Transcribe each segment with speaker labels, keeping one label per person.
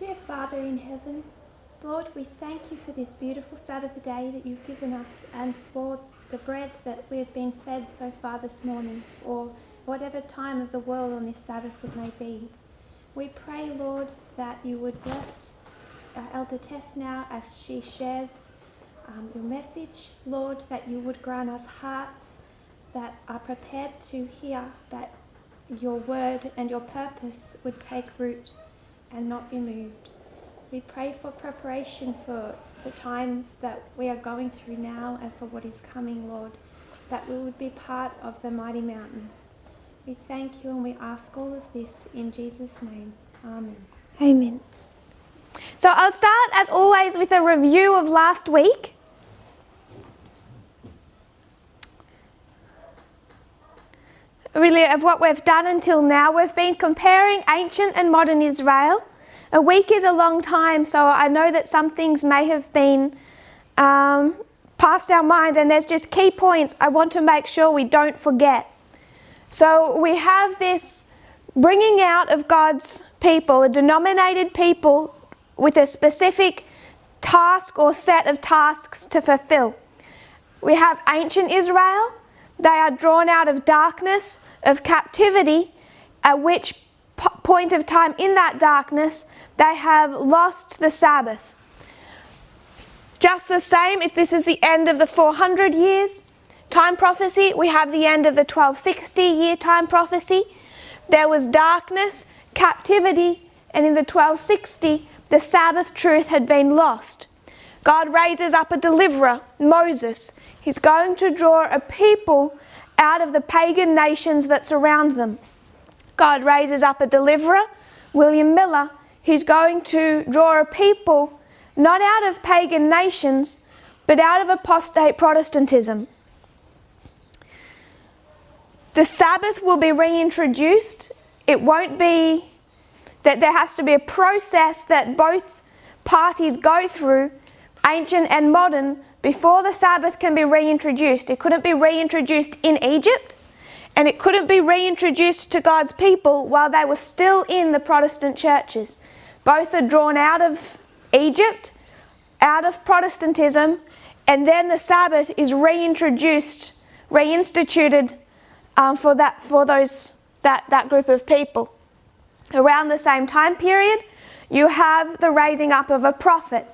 Speaker 1: Dear Father in heaven, Lord, we thank you for this beautiful Sabbath day that you've given us and for the bread that we have been fed so far this morning, or whatever time of the world on this Sabbath it may be. We pray, Lord, that you would bless Elder Tess now as she shares your message. Lord, that you would grant us hearts that are prepared to hear, that your word and your purpose would take root and not be moved. We pray for preparation for the times that we are going through now and for what is coming, Lord, that we would be part of the mighty mountain. We thank you and we ask all of this in Jesus' name. Amen.
Speaker 2: Amen. So I'll start, as always, with a review of last week. Really, of what we've done until now. We've been comparing ancient and modern Israel. A week is a long time, so I know that some things may have been past our minds, and there's just key points I want to make sure we don't forget. So we have this bringing out of God's people, a denominated people with a specific task or set of tasks to fulfill. We have ancient Israel. They are drawn out of darkness, of captivity, at which point of time in that darkness they have lost the Sabbath. Just the same, if this is the end of the 400 years time prophecy, we have the end of the 1260 year time prophecy. There was darkness, captivity, and in the 1260 the Sabbath truth had been lost. God raises up a deliverer, Moses. He's going to draw a people out of the pagan nations that surround them. God raises up a deliverer, William Miller. He's going to draw a people not out of pagan nations, but out of apostate Protestantism. The Sabbath will be reintroduced. It won't be that there has to be a process that both parties go through, ancient and modern, before the Sabbath can be reintroduced. It couldn't be reintroduced in Egypt, and it couldn't be reintroduced to God's people while they were still in the Protestant churches. Both are drawn out of Egypt, out of Protestantism, and then the Sabbath is reintroduced, reinstituted for that group of people. Around the same time period, you have the raising up of a prophet.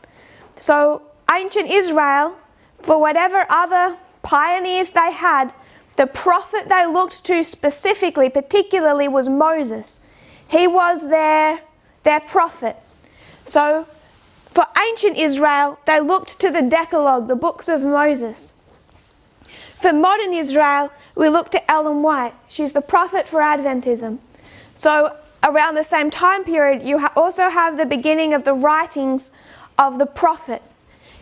Speaker 2: So ancient Israel, for whatever other pioneers they had, the prophet they looked to specifically, particularly, was Moses. He was their prophet. So for ancient Israel, they looked to the Decalogue, the books of Moses. For modern Israel, we look to Ellen White. She's the prophet for Adventism. So around the same time period, you also have the beginning of the writings of the prophet.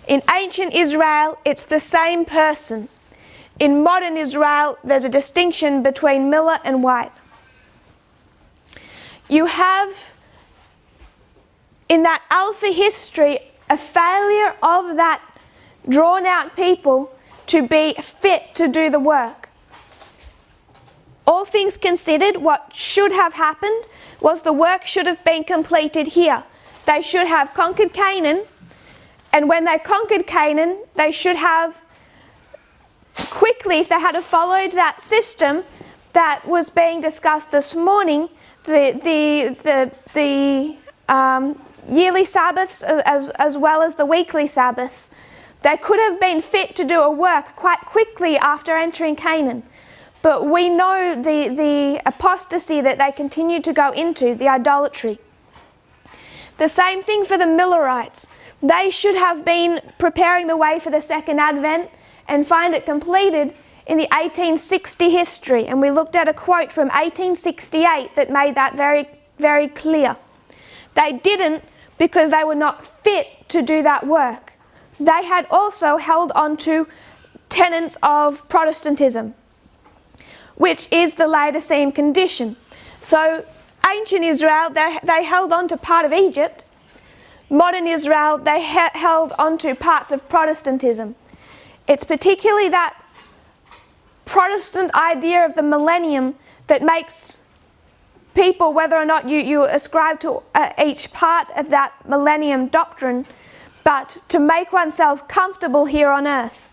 Speaker 2: In ancient Israel, it's the same person. In modern Israel, there's a distinction between Miller and White. You have, in that Alpha history, a failure of that drawn-out people to be fit to do the work. All things considered, what should have happened was the work should have been completed here. They should have conquered Canaan, and when they conquered Canaan, they should have quickly, if they had followed that system that was being discussed this morning, the yearly Sabbaths as well as the weekly Sabbath, they could have been fit to do a work quite quickly after entering Canaan. But we know the apostasy that they continued to go into, the idolatry. The same thing for the Millerites. They should have been preparing the way for the Second Advent and find it completed in the 1860 history. And we looked at a quote from 1868 that made that very, very clear. They didn't because they were not fit to do that work. They had also held on to tenets of Protestantism, which is the Laodicean condition. So ancient Israel, they held on to part of Egypt. Modern Israel, they held on to parts of Protestantism. It's particularly that Protestant idea of the millennium that makes people, whether or not you ascribe to each part of that millennium doctrine, but to make oneself comfortable here on earth,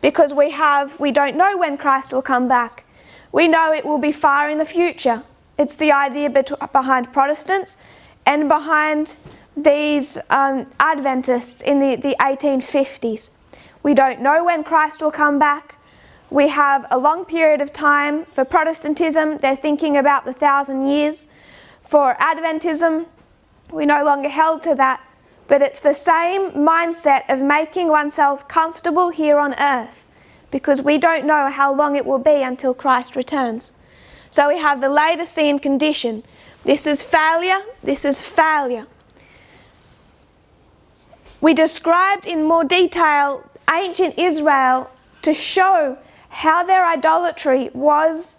Speaker 2: because we don't know when Christ will come back. We know it will be far in the future. It's the idea behind Protestants and behind these Adventists in the 1850s. We don't know when Christ will come back. We have a long period of time. For Protestantism, they're thinking about the 1,000 years. For Adventism, we no longer held to that, but it's the same mindset of making oneself comfortable here on earth, because we don't know how long it will be until Christ returns. So we have the Laodicean condition. This is failure, this is failure. We described in more detail ancient Israel to show how their idolatry was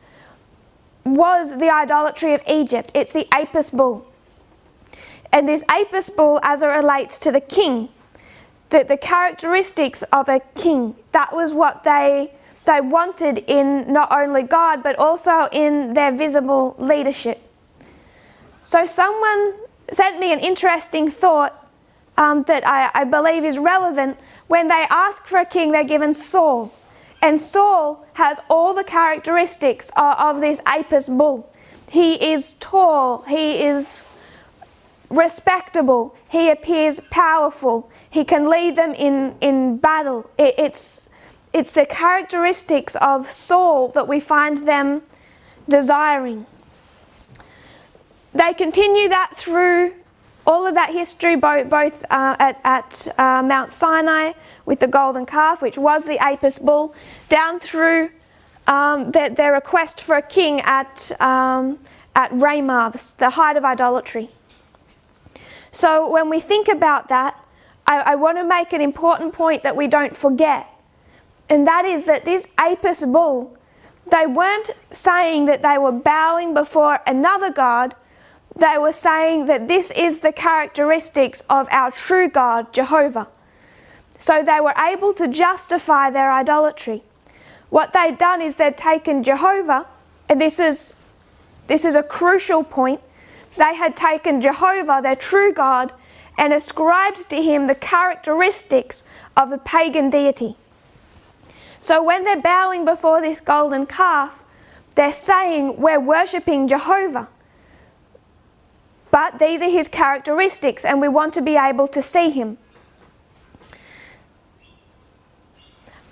Speaker 2: the idolatry of Egypt. It's the Apis bull. And this Apis bull, as it relates to the king, the characteristics of a king, that was what they wanted in not only God, but also in their visible leadership. So someone sent me an interesting thought that I believe is relevant. When they ask for a king, they're given Saul. And Saul has all the characteristics of this Apis bull. He is tall, he is respectable, he appears powerful, he can lead them in battle. It's the characteristics of Saul that we find them desiring. They continue that through all of that history, both at Mount Sinai with the golden calf, which was the Apis bull, down through their request for a king at Ramah, the height of idolatry. So when we think about that, I want to make an important point that we don't forget, and that is that this Apis bull, they weren't saying that they were bowing before another god. They were saying that this is the characteristics of our true God, Jehovah. So they were able to justify their idolatry. What they'd done is they'd taken Jehovah, and this is a crucial point. They had taken Jehovah, their true God, and ascribed to him the characteristics of a pagan deity. So when they're bowing before this golden calf, they're saying, we're worshipping Jehovah. But these are his characteristics, and we want to be able to see him.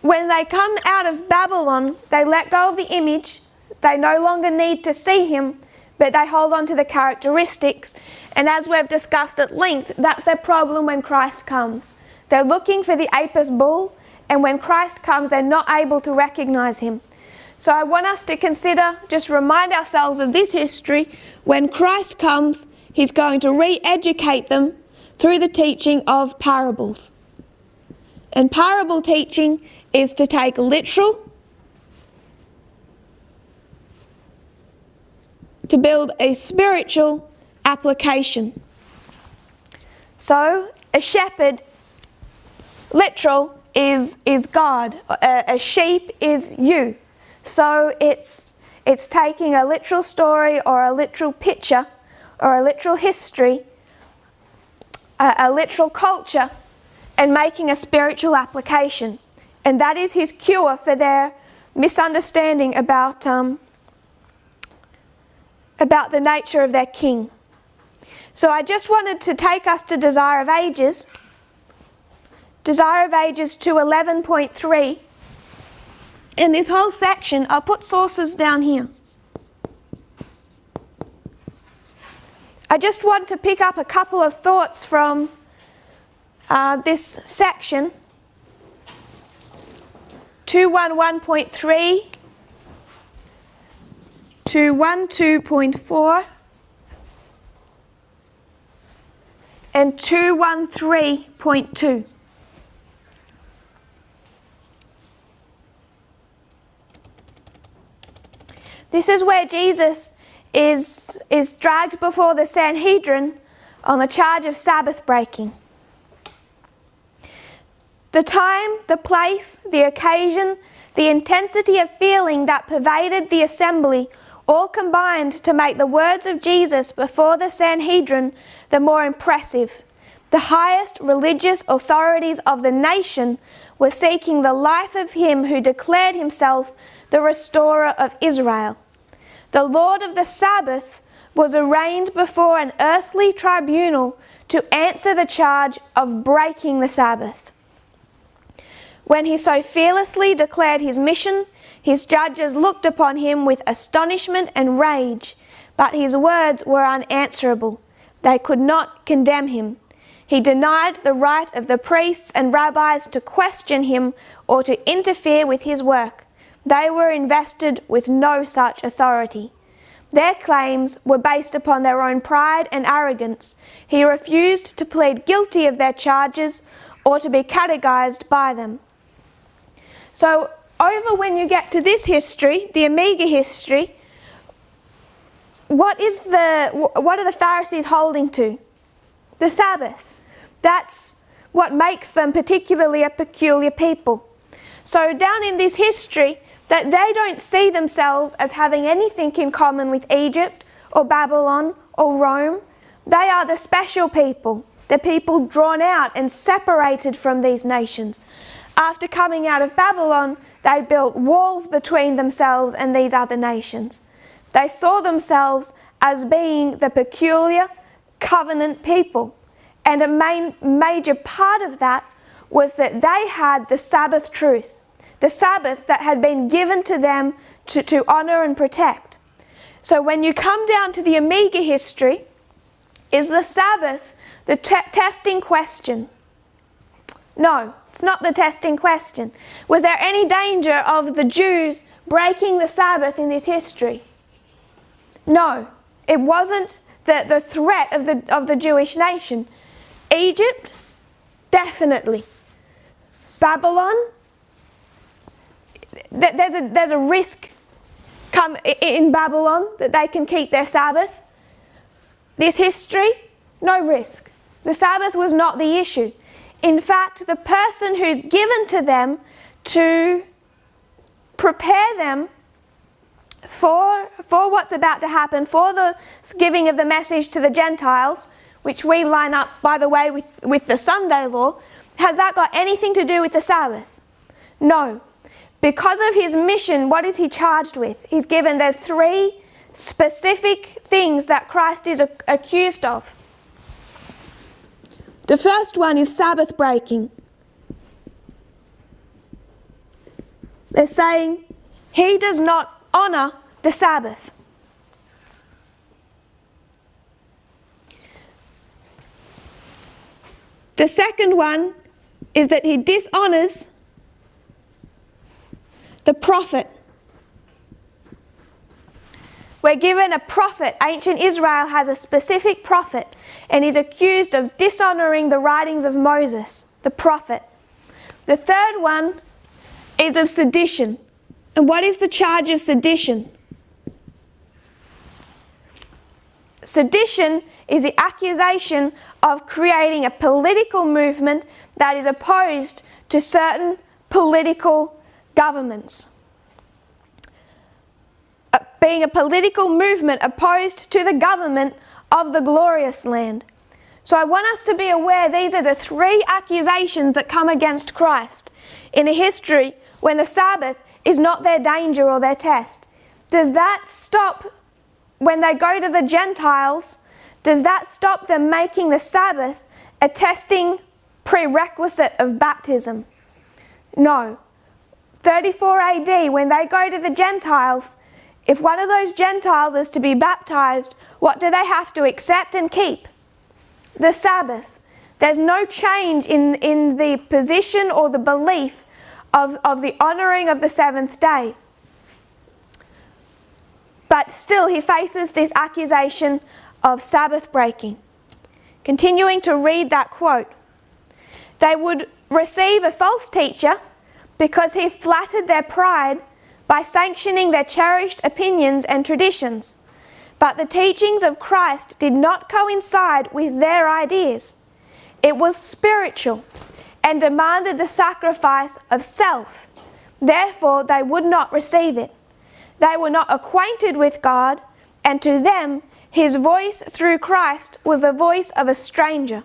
Speaker 2: When they come out of Babylon, they let go of the image. They no longer need to see him, but they hold on to the characteristics. And as we've discussed at length, that's their problem when Christ comes. They're looking for the Apis bull, and when Christ comes, they're not able to recognize him. So I want us to consider, just remind ourselves of this history. When Christ comes, he's going to re-educate them through the teaching of parables. And parable teaching is to take literal, to build a spiritual application. So, a shepherd, literal, is God. A sheep is you. So it's taking a literal story or a literal picture or a literal history, a literal culture, and making a spiritual application. And that is his cure for their misunderstanding about the nature of their king. So I just wanted to take us to Desire of Ages. Desire of Ages 2:11.3. In this whole section, I'll put sources down here. I just want to pick up a couple of thoughts from this section. 211.3 to 12.4 and 213.2. This is where Jesus is dragged before the Sanhedrin on the charge of Sabbath breaking. The time, the place, the occasion, the intensity of feeling that pervaded the assembly all combined to make the words of Jesus before the Sanhedrin the more impressive. The highest religious authorities of the nation were seeking the life of him who declared himself the restorer of Israel. The Lord of the Sabbath was arraigned before an earthly tribunal to answer the charge of breaking the Sabbath. When he so fearlessly declared his mission, his judges looked upon him with astonishment and rage, but his words were unanswerable. They could not condemn him. He denied the right of the priests and rabbis to question him or to interfere with his work. They were invested with no such authority. Their claims were based upon their own pride and arrogance. He refused to plead guilty of their charges or to be catechized by them. So, over when you get to this history, the Omega history, what are the Pharisees holding to? The Sabbath. That's what makes them particularly a peculiar people. So down in this history, that they don't see themselves as having anything in common with Egypt or Babylon or Rome. They are the special people, the people drawn out and separated from these nations. After coming out of Babylon, they built walls between themselves and these other nations. They saw themselves as being the peculiar covenant people. And a major part of that was that they had the Sabbath truth, the Sabbath that had been given to them to honour and protect. So when you come down to the Omega history, is the Sabbath the testing question? No, it's not the testing question. Was there any danger of the Jews breaking the Sabbath in this history? No, it wasn't the threat of the Jewish nation. Egypt, definitely. Babylon, there's a risk come in Babylon that they can keep their Sabbath. This history, no risk. The Sabbath was not the issue. In fact, the person who's given to them to prepare them for what's about to happen, for the giving of the message to the Gentiles, which we line up, by the way, with the Sunday law, has that got anything to do with the Sabbath? No. Because of his mission, what is he charged with? There's 3 specific things that Christ is accused of. The first one is Sabbath breaking. They're saying he does not honour the Sabbath. The second one is that he dishonours the prophet. We're given a prophet. Ancient Israel has a specific prophet, and he's accused of dishonouring the writings of Moses, the prophet. The third one is of sedition. And what is the charge of sedition? Sedition is the accusation of creating a political movement that is opposed to certain political governments. Being a political movement opposed to the government of the glorious land. So I want us to be aware these are the 3 accusations that come against Christ in a history when the Sabbath is not their danger or their test. Does that stop when they go to the Gentiles? Does that stop them making the Sabbath a testing prerequisite of baptism? No. 34 AD, when they go to the Gentiles, if one of those Gentiles is to be baptized, what do they have to accept and keep? The Sabbath. There's no change in the position or the belief of the honouring of the 7th day. But still he faces this accusation of Sabbath breaking. Continuing to read that quote. They would receive a false teacher because he flattered their pride by sanctioning their cherished opinions and traditions. But the teachings of Christ did not coincide with their ideas. It was spiritual and demanded the sacrifice of self. Therefore, they would not receive it. They were not acquainted with God, and to them his voice through Christ was the voice of a stranger.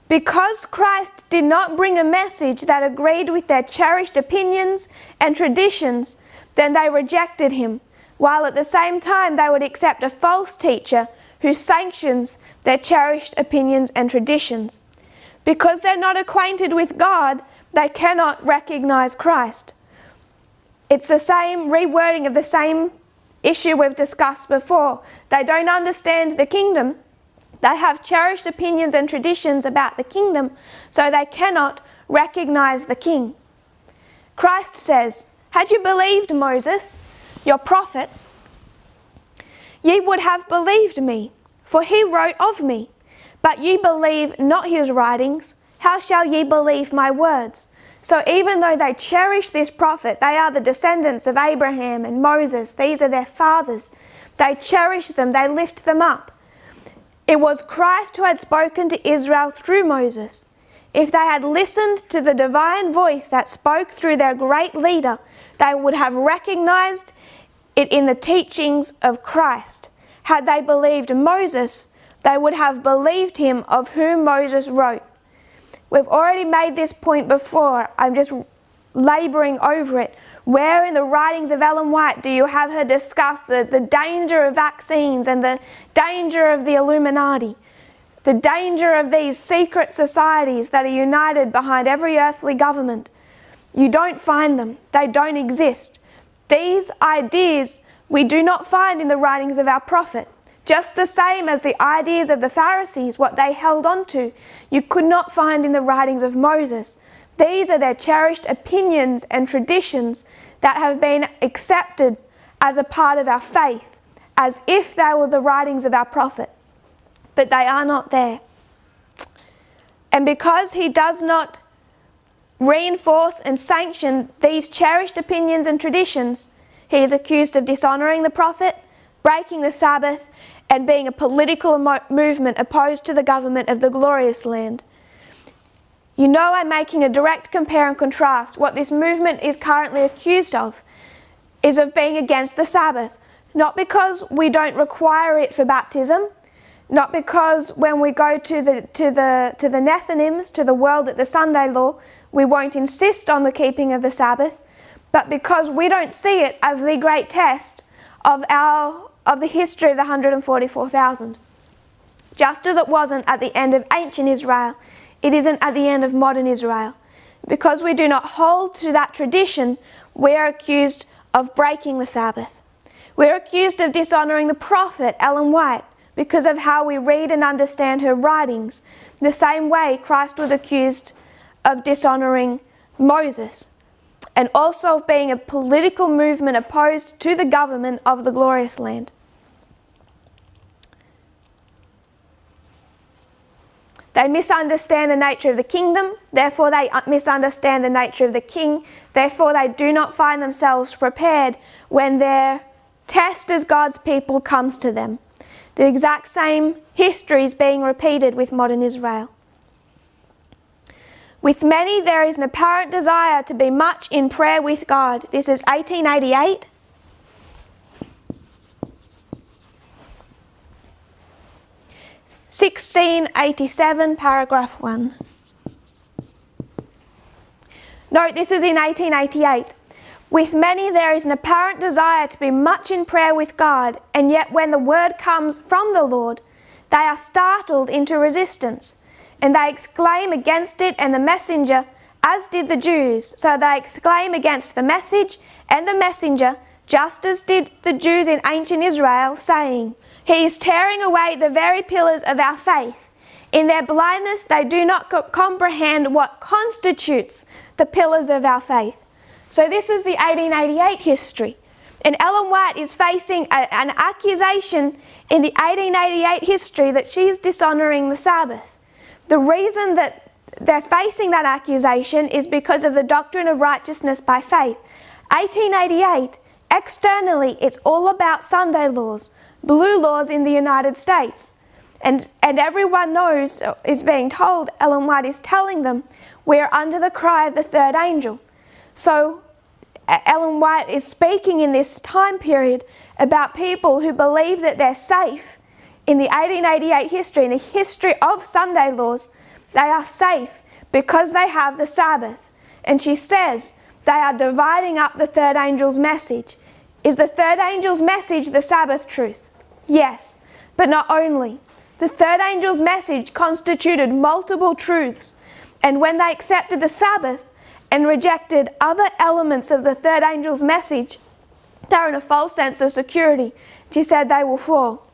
Speaker 2: Because Christ did not bring a message that agreed with their cherished opinions and traditions, then they rejected him, while at the same time they would accept a false teacher who sanctions their cherished opinions and traditions. Because they're not acquainted with God, they cannot recognize Christ. It's the same rewording of the same issue we've discussed before. They don't understand the kingdom. They have cherished opinions and traditions about the kingdom, so they cannot recognize the king. Christ says, "Had you believed Moses, your prophet, ye would have believed me, for he wrote of me. But ye believe not his writings, how shall ye believe my words?" So even though they cherish this prophet, they are the descendants of Abraham and Moses. These are their fathers. They cherish them, they lift them up. It was Christ who had spoken to Israel through Moses. If they had listened to the divine voice that spoke through their great leader, they would have recognized it in the teachings of Christ. Had they believed Moses, they would have believed him of whom Moses wrote. We've already made this point before. I'm just labouring over it. Where in the writings of Ellen White do you have her discuss the danger of vaccines and the danger of the Illuminati? The danger of these secret societies that are united behind every earthly government? You don't find them. They don't exist. These ideas we do not find in the writings of our prophet. Just the same as the ideas of the Pharisees, what they held on to, you could not find in the writings of Moses. These are their cherished opinions and traditions that have been accepted as a part of our faith, as if they were the writings of our prophet. But they are not there. And because he does not reinforce and sanction these cherished opinions and traditions, he is accused of dishonouring the prophet, breaking the Sabbath, and being a political movement opposed to the government of the glorious land. You know, I'm making a direct compare and contrast. What this movement is currently accused of is of being against the Sabbath, not because we don't require it for baptism, not because when we go to the Nethinims, to the world at the Sunday law, we won't insist on the keeping of the Sabbath, but because we don't see it as the great test of the history of the 144,000. Just as it wasn't at the end of ancient Israel, it isn't at the end of modern Israel. Because we do not hold to that tradition, we are accused of breaking the Sabbath. We're accused of dishonouring the prophet, Ellen White, because of how we read and understand her writings, the same way Christ was accused of dishonouring Moses, and also of being a political movement opposed to the government of the glorious land. They misunderstand the nature of the kingdom, therefore they misunderstand the nature of the king, therefore they do not find themselves prepared when their test as God's people comes to them. The exact same history is being repeated with modern Israel. With many there is an apparent desire to be much in prayer with God. This is 1888. (1687), paragraph 1. Note, this is in 1888. With many there is an apparent desire to be much in prayer with God, and yet when the word comes from the Lord, they are startled into resistance, and they exclaim against it and the messenger, as did the Jews. So they exclaim against the message and the messenger, just as did the Jews in ancient Israel, saying, "He is tearing away the very pillars of our faith." In their blindness, they do not comprehend what constitutes the pillars of our faith. So this is the 1888 history. And Ellen White is facing an accusation in the 1888 history that she is dishonouring the Sabbath. The reason that they're facing that accusation is because of the doctrine of righteousness by faith. 1888, externally, it's all about Sunday laws, blue laws in the United States. And everyone knows, is being told, Ellen White is telling them, we're under the cry of the third angel. So Ellen White is speaking in this time period about people who believe that they're safe in the 1888 history, in the history of Sunday laws. They are safe because they have the Sabbath. And she says they are dividing up the third angel's message. Is the third angel's message the Sabbath truth? Yes, but not only. The third angel's message constituted multiple truths, and when they accepted the Sabbath and rejected other elements of the third angel's message, they're in a false sense of security. She said they will fall.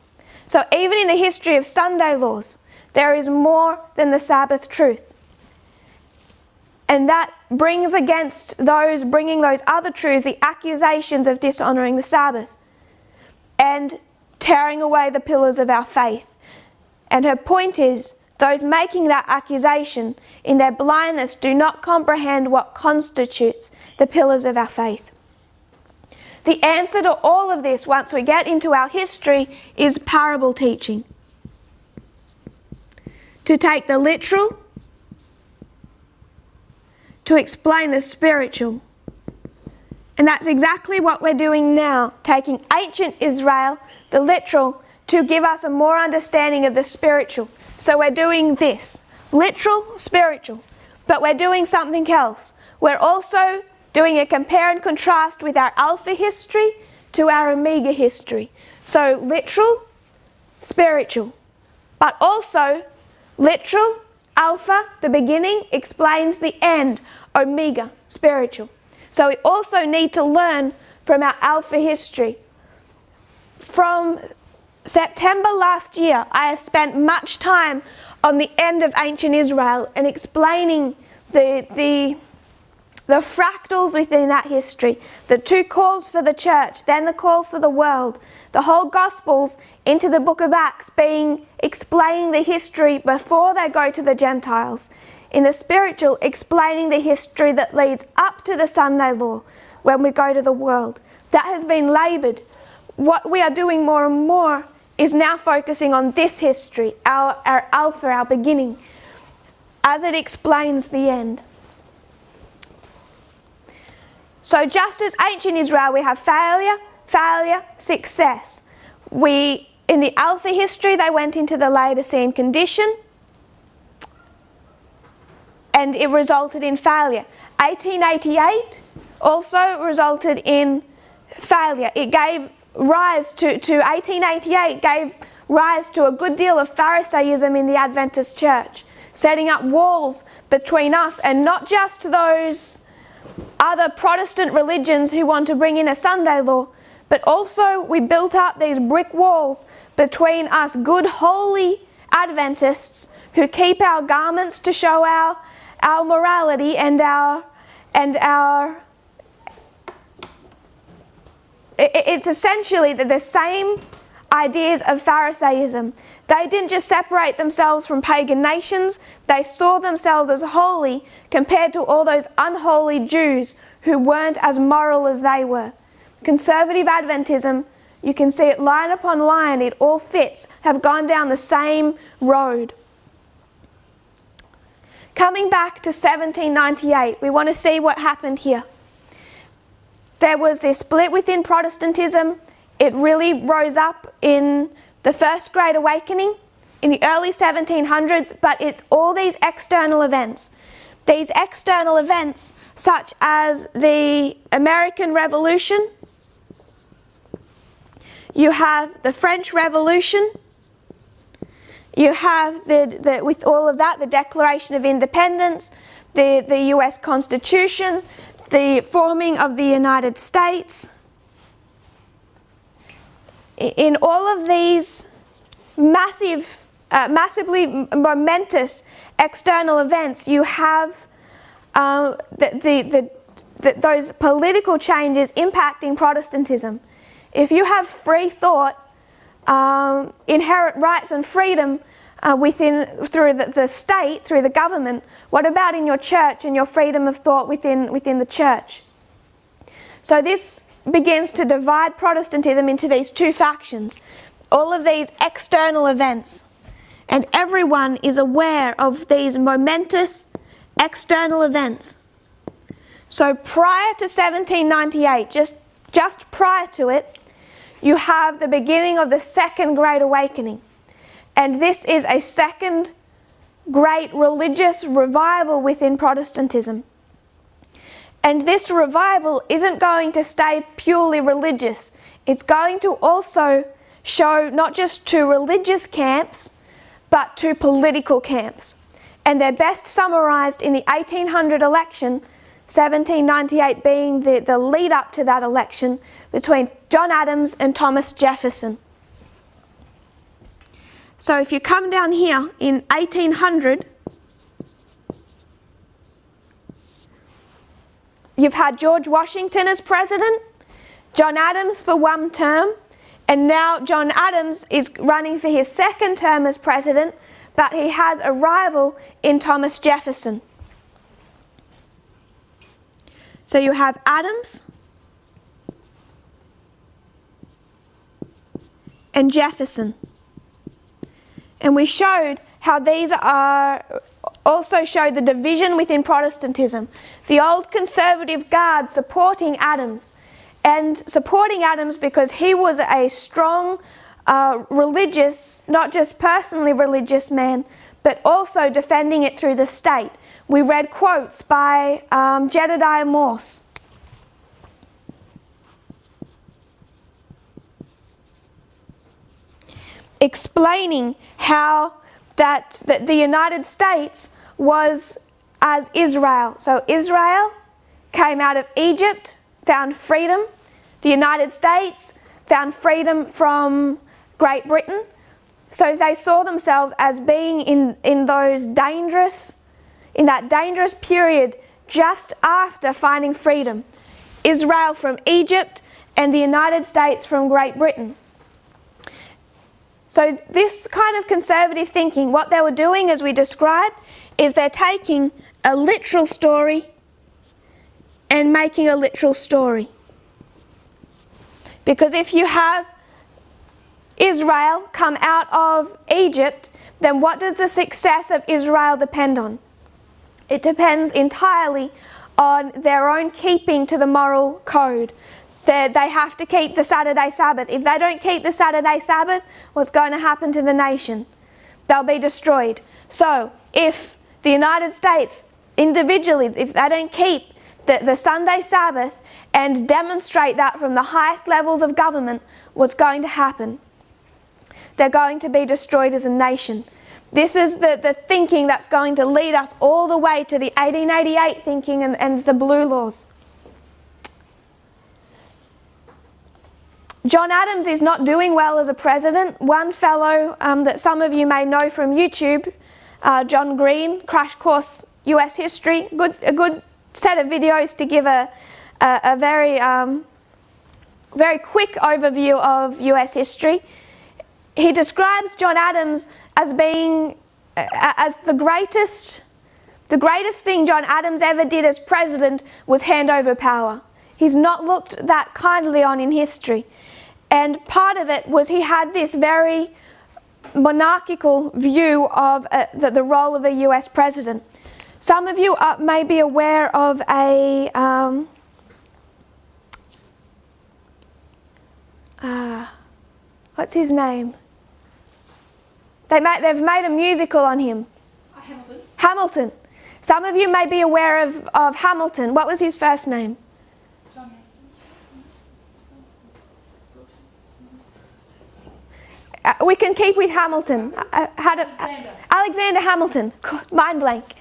Speaker 2: So even in the history of Sunday laws, there is more than the Sabbath truth. And that brings against those bringing those other truths the accusations of dishonouring the Sabbath and tearing away the pillars of our faith. And her point is, those making that accusation in their blindness do not comprehend what constitutes the pillars of our faith. The answer to all of this, once we get into our history, is parable teaching. To take the literal, to explain the spiritual. And that's exactly what we're doing now, taking ancient Israel, the literal, to give us a more understanding of the spiritual. So we're doing this, literal, spiritual, but we're doing something else. We're also doing a compare and contrast with our Alpha history to our Omega history. So literal, spiritual, but also literal, Alpha, the beginning, explains the end, Omega, spiritual. So we also need to learn from our Alpha history. From September last year, I have spent much time on the end of ancient Israel and explaining the fractals within that history, the two calls for the church, then the call for the world, the whole Gospels into the book of Acts explaining the history before they go to the Gentiles. In the spiritual, explaining the history that leads up to the Sunday law when we go to the world. That has been laboured. What we are doing more and more is now focusing on this history, our Alpha, our beginning, as it explains the end. So just as ancient Israel, we have failure, success. In the Alpha history, they went into the Laodicean condition, and it resulted in failure. 1888 also resulted in failure. It gave rise to 1888 gave rise to a good deal of Pharisaism in the Adventist church, setting up walls between us and not just those other Protestant religions who want to bring in a Sunday law, but also we built up these brick walls between us good holy Adventists who keep our garments to show our morality and our it's essentially the same ideas of Pharisaism. They didn't just separate themselves from pagan nations, they saw themselves as holy compared to all those unholy Jews who weren't as moral as they were. Conservative Adventism, you can see it line upon line, it all fits, have gone down the same road. Coming back to 1798, we want to see what happened here. There was this split within Protestantism. It really rose up in the First Great Awakening in the early 1700s, but it's all these external events. These external events, such as the American Revolution, you have the French Revolution, you have with all of that, the Declaration of Independence, the US Constitution, the forming of the United States. In all of these massively momentous external events, you have those political changes impacting Protestantism. If you have free thought, inherent rights and freedom through the state, through the government, what about in your church and your freedom of thought within the church? So this begins to divide Protestantism into these two factions, all of these external events. And everyone is aware of these momentous external events. So prior to 1798, just prior to it, you have the beginning of the Second Great Awakening. And this is a second great religious revival within Protestantism. And this revival isn't going to stay purely religious. It's going to also show not just to religious camps, but to political camps. And they're best summarised in the 1800 election, 1798 being the lead up to that election between John Adams and Thomas Jefferson. So if you come down here in 1800, you've had George Washington as president, John Adams for one term, and now John Adams is running for his second term as president, but he has a rival in Thomas Jefferson. So you have Adams and Jefferson. And we showed how these also show the division within Protestantism. The old conservative guard supporting Adams, and supporting Adams because he was a strong religious, not just personally religious man, but also defending it through the state. We read quotes by Jedediah Morse. Explaining how that the United States was as Israel. So Israel came out of Egypt, found freedom. The United States found freedom from Great Britain. So they saw themselves as being in that dangerous period just after finding freedom. Israel from Egypt and the United States from Great Britain. So this kind of conservative thinking, what they were doing, as we described, is they're taking a literal story and making a literal story. Because if you have Israel come out of Egypt, then what does the success of Israel depend on? It depends entirely on their own keeping to the moral code. They have to keep the Saturday Sabbath. If they don't keep the Saturday Sabbath, what's going to happen to the nation? They'll be destroyed. So if the United States individually, if they don't keep the Sunday Sabbath and demonstrate that from the highest levels of government, what's going to happen? They're going to be destroyed as a nation. This is the thinking that's going to lead us all the way to the 1888 thinking and the Blue Laws. John Adams is not doing well as a president. One fellow that some of you may know from YouTube, John Green, Crash Course US History, a good set of videos to give a very quick overview of US history. He describes John Adams as being as the greatest thing John Adams ever did as president was hand over power. He's not looked that kindly on in history. And part of it was he had this very monarchical view of the role of a US president. Some of you may be aware of a what's his name? They've made a musical on him.
Speaker 3: Hamilton.
Speaker 2: Hamilton. Some of you may be aware of Hamilton. What was his first name?
Speaker 3: John
Speaker 2: We can keep with Hamilton. Alexander Hamilton. Mind blank.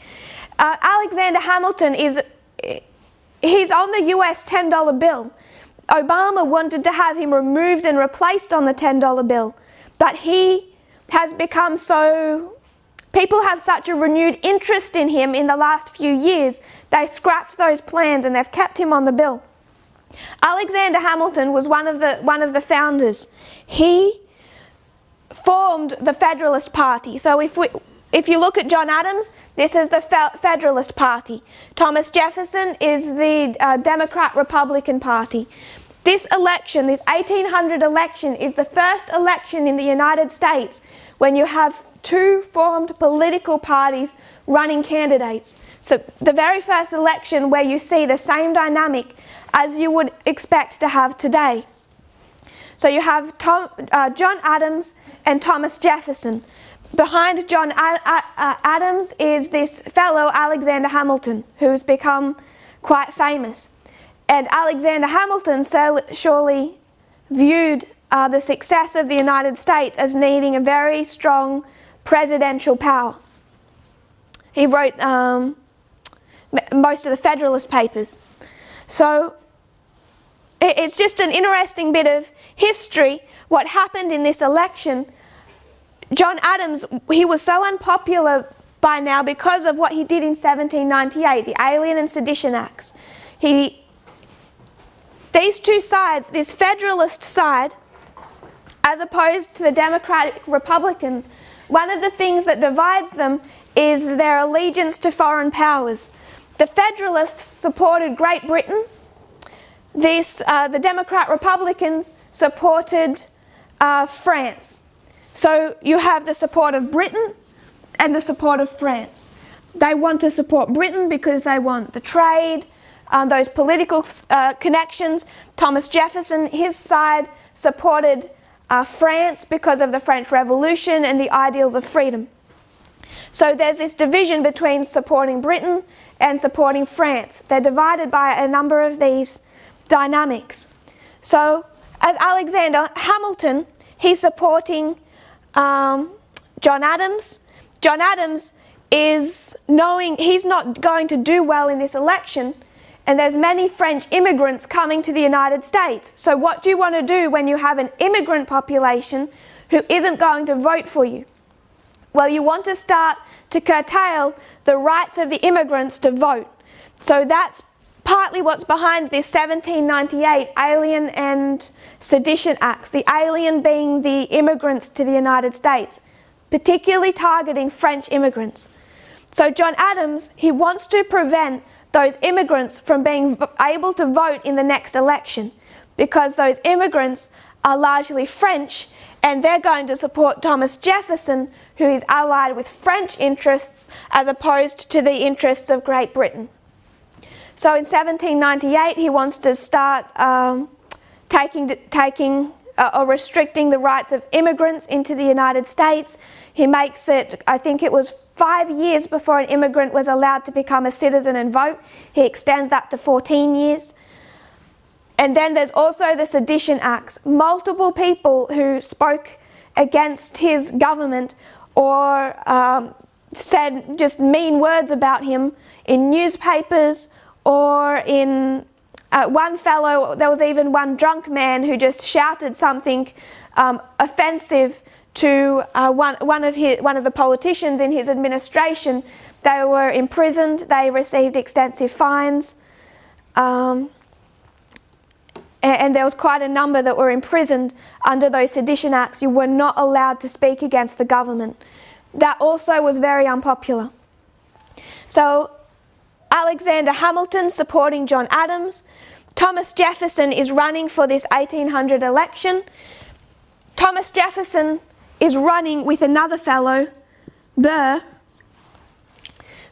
Speaker 2: Alexander Hamilton he's on the US $10 bill. Obama wanted to have him removed and replaced on the $10 bill. But he has become people have such a renewed interest in him in the last few years, they scrapped those plans and they've kept him on the bill. Alexander Hamilton was one of the founders. He formed the Federalist Party. So if you look at John Adams, this is the Federalist Party. Thomas Jefferson is the Democrat-Republican Party. This election, this 1800 election, is the first election in the United States when you have two formed political parties running candidates. So the very first election where you see the same dynamic as you would expect to have today. So you have John Adams and Thomas Jefferson. Behind John Adams is this fellow Alexander Hamilton, who's become quite famous. And Alexander Hamilton surely viewed the success of the United States as needing a very strong presidential power. He wrote most of the Federalist Papers. So it's just an interesting bit of history, what happened in this election. John Adams, he was so unpopular by now because of what he did in 1798, the Alien and Sedition Acts. These two sides, this Federalist side, as opposed to the Democratic Republicans, one of the things that divides them is their allegiance to foreign powers. The Federalists supported Great Britain. The Democrat Republicans supported France. So you have the support of Britain and the support of France. They want to support Britain because they want the trade, those political connections. Thomas Jefferson, his side, supported France because of the French Revolution and the ideals of freedom. So there's this division between supporting Britain and supporting France. They're divided by a number of these dynamics. So as Alexander Hamilton, he's supporting John Adams. John Adams is knowing he's not going to do well in this election, and there's many French immigrants coming to the United States. So what do you want to do when you have an immigrant population who isn't going to vote for you? Well, you want to start to curtail the rights of the immigrants to vote. So that's partly what's behind this 1798 Alien and Sedition Acts, the alien being the immigrants to the United States, particularly targeting French immigrants. So John Adams, he wants to prevent those immigrants from being able to vote in the next election, because those immigrants are largely French, and they're going to support Thomas Jefferson, who is allied with French interests as opposed to the interests of Great Britain. So in 1798, he wants to start taking or restricting the rights of immigrants into the United States. He makes it, I think it was 5 years before an immigrant was allowed to become a citizen and vote. He extends that to 14 years. And then there's also the Sedition Acts. Multiple people who spoke against his government or said just mean words about him in newspapers, or in one fellow, there was even one drunk man who just shouted something offensive to one of the politicians in his administration. They were imprisoned, they received extensive fines, and there was quite a number that were imprisoned under those Sedition Acts. You were not allowed to speak against the government. That also was very unpopular. So Alexander Hamilton supporting John Adams. Thomas Jefferson is running for this 1800 election. Thomas Jefferson is running with another fellow, Burr.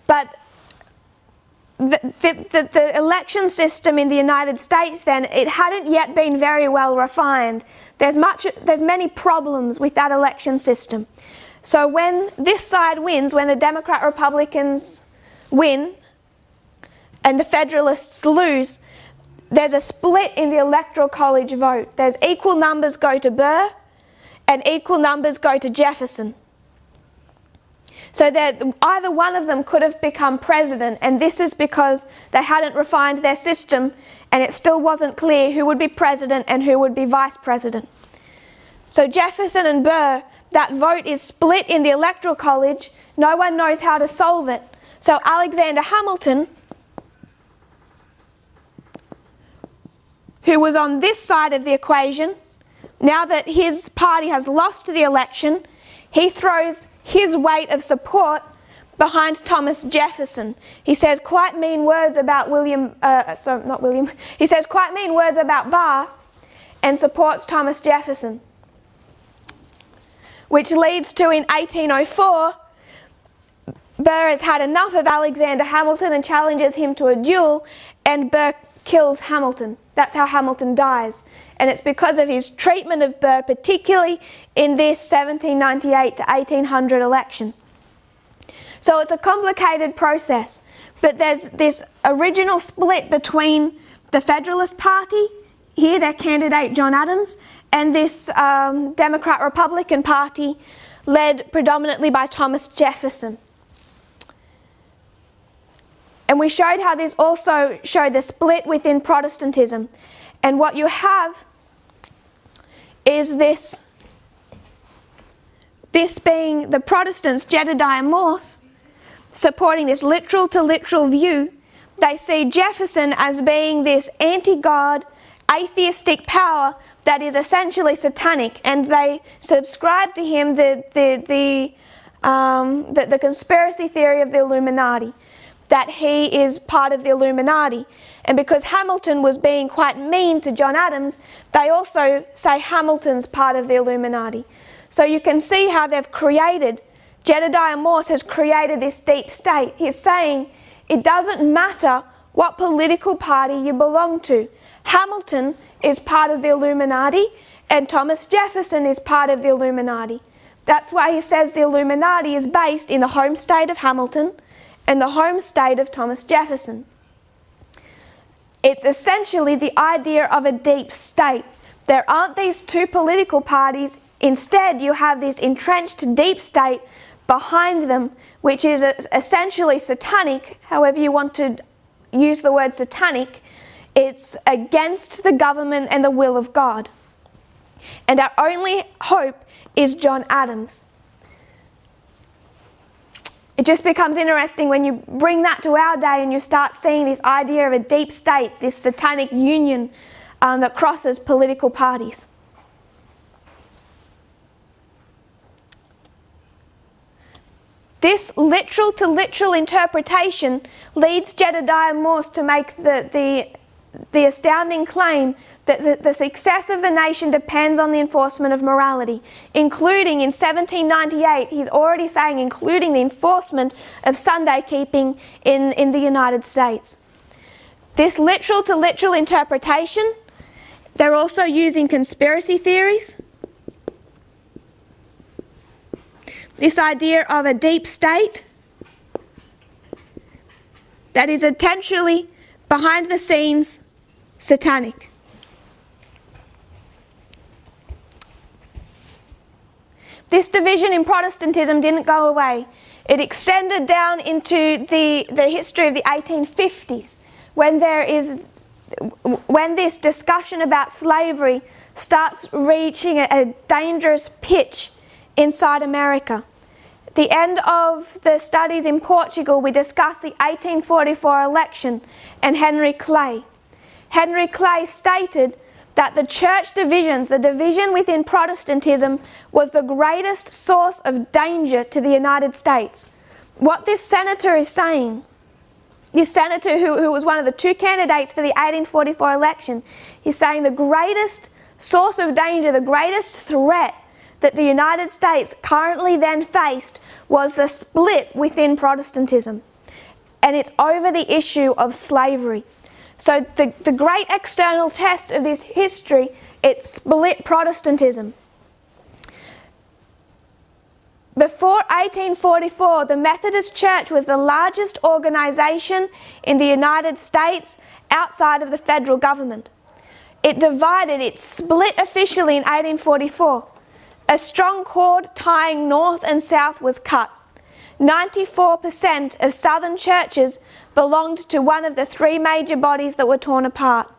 Speaker 2: But the election system in the United States then, it hadn't yet been very well refined. There's many problems with that election system. So when this side wins, when the Democrat Republicans win and the Federalists lose, there's a split in the Electoral College vote. There's equal numbers go to Burr and equal numbers go to Jefferson. So either one of them could have become president, and this is because they hadn't refined their system and it still wasn't clear who would be president and who would be vice president. So Jefferson and Burr, that vote is split in the Electoral College. No one knows how to solve it. So Alexander Hamilton, who was on this side of the equation, now that his party has lost the election, he throws his weight of support behind Thomas Jefferson. He says quite mean words about he says quite mean words about Barr and supports Thomas Jefferson. which leads to, in 1804, Burr has had enough of Alexander Hamilton and challenges him to a duel, and Burr kills Hamilton. That's how Hamilton dies. And it's because of his treatment of Burr, particularly in this 1798 to 1800 election. So it's a complicated process, but there's this original split between the Federalist Party, here their candidate John Adams, and this Democrat-Republican Party led predominantly by Thomas Jefferson. And we showed how this also showed the split within Protestantism. And what you have is this being the Protestants, Jedediah Morse, supporting this literal to literal view. They see Jefferson as being this anti-God, atheistic power that is essentially satanic, and they subscribe to him the conspiracy theory of the Illuminati, that he is part of the Illuminati. And because Hamilton was being quite mean to John Adams, they also say Hamilton's part of the Illuminati. So you can see how they've created, Jedediah Morse has created this deep state. He's saying it doesn't matter what political party you belong to. Hamilton is part of the Illuminati, and Thomas Jefferson is part of the Illuminati. That's why he says the Illuminati is based in the home state of Hamilton and the home state of Thomas Jefferson. It's essentially the idea of a deep state. There aren't these two political parties. Instead, you have this entrenched deep state behind them, which is essentially satanic, however you want to use the word satanic. It's against the government and the will of God. And our only hope is John Adams. It just becomes interesting when you bring that to our day and you start seeing this idea of a deep state, this satanic union that crosses political parties. This literal to literal interpretation leads Jedediah Morse to make the astounding claim that the success of the nation depends on the enforcement of morality, including in 1798, he's already saying including the enforcement of Sunday keeping in the United States. This literal to literal interpretation, they're also using conspiracy theories. This idea of a deep state that is essentially behind the scenes satanic. This division in Protestantism didn't go away. It extended down into the history of the 1850s, when this discussion about slavery starts reaching a dangerous pitch inside America. At the end of the studies in Portugal, we discussed the 1844 election and Henry Clay. Henry Clay stated that the church divisions, the division within Protestantism, was the greatest source of danger to the United States. What this senator is saying, this senator who was one of the two candidates for the 1844 election, he's saying the greatest source of danger, the greatest threat that the United States currently then faced was the split within Protestantism. And it's over the issue of slavery. So the great external test of this history, it split Protestantism. Before 1844, the Methodist Church was the largest organisation in the United States outside of the federal government. It divided, it split officially in 1844. A strong cord tying north and south was cut. 94% of southern churches belonged to one of the three major bodies that were torn apart.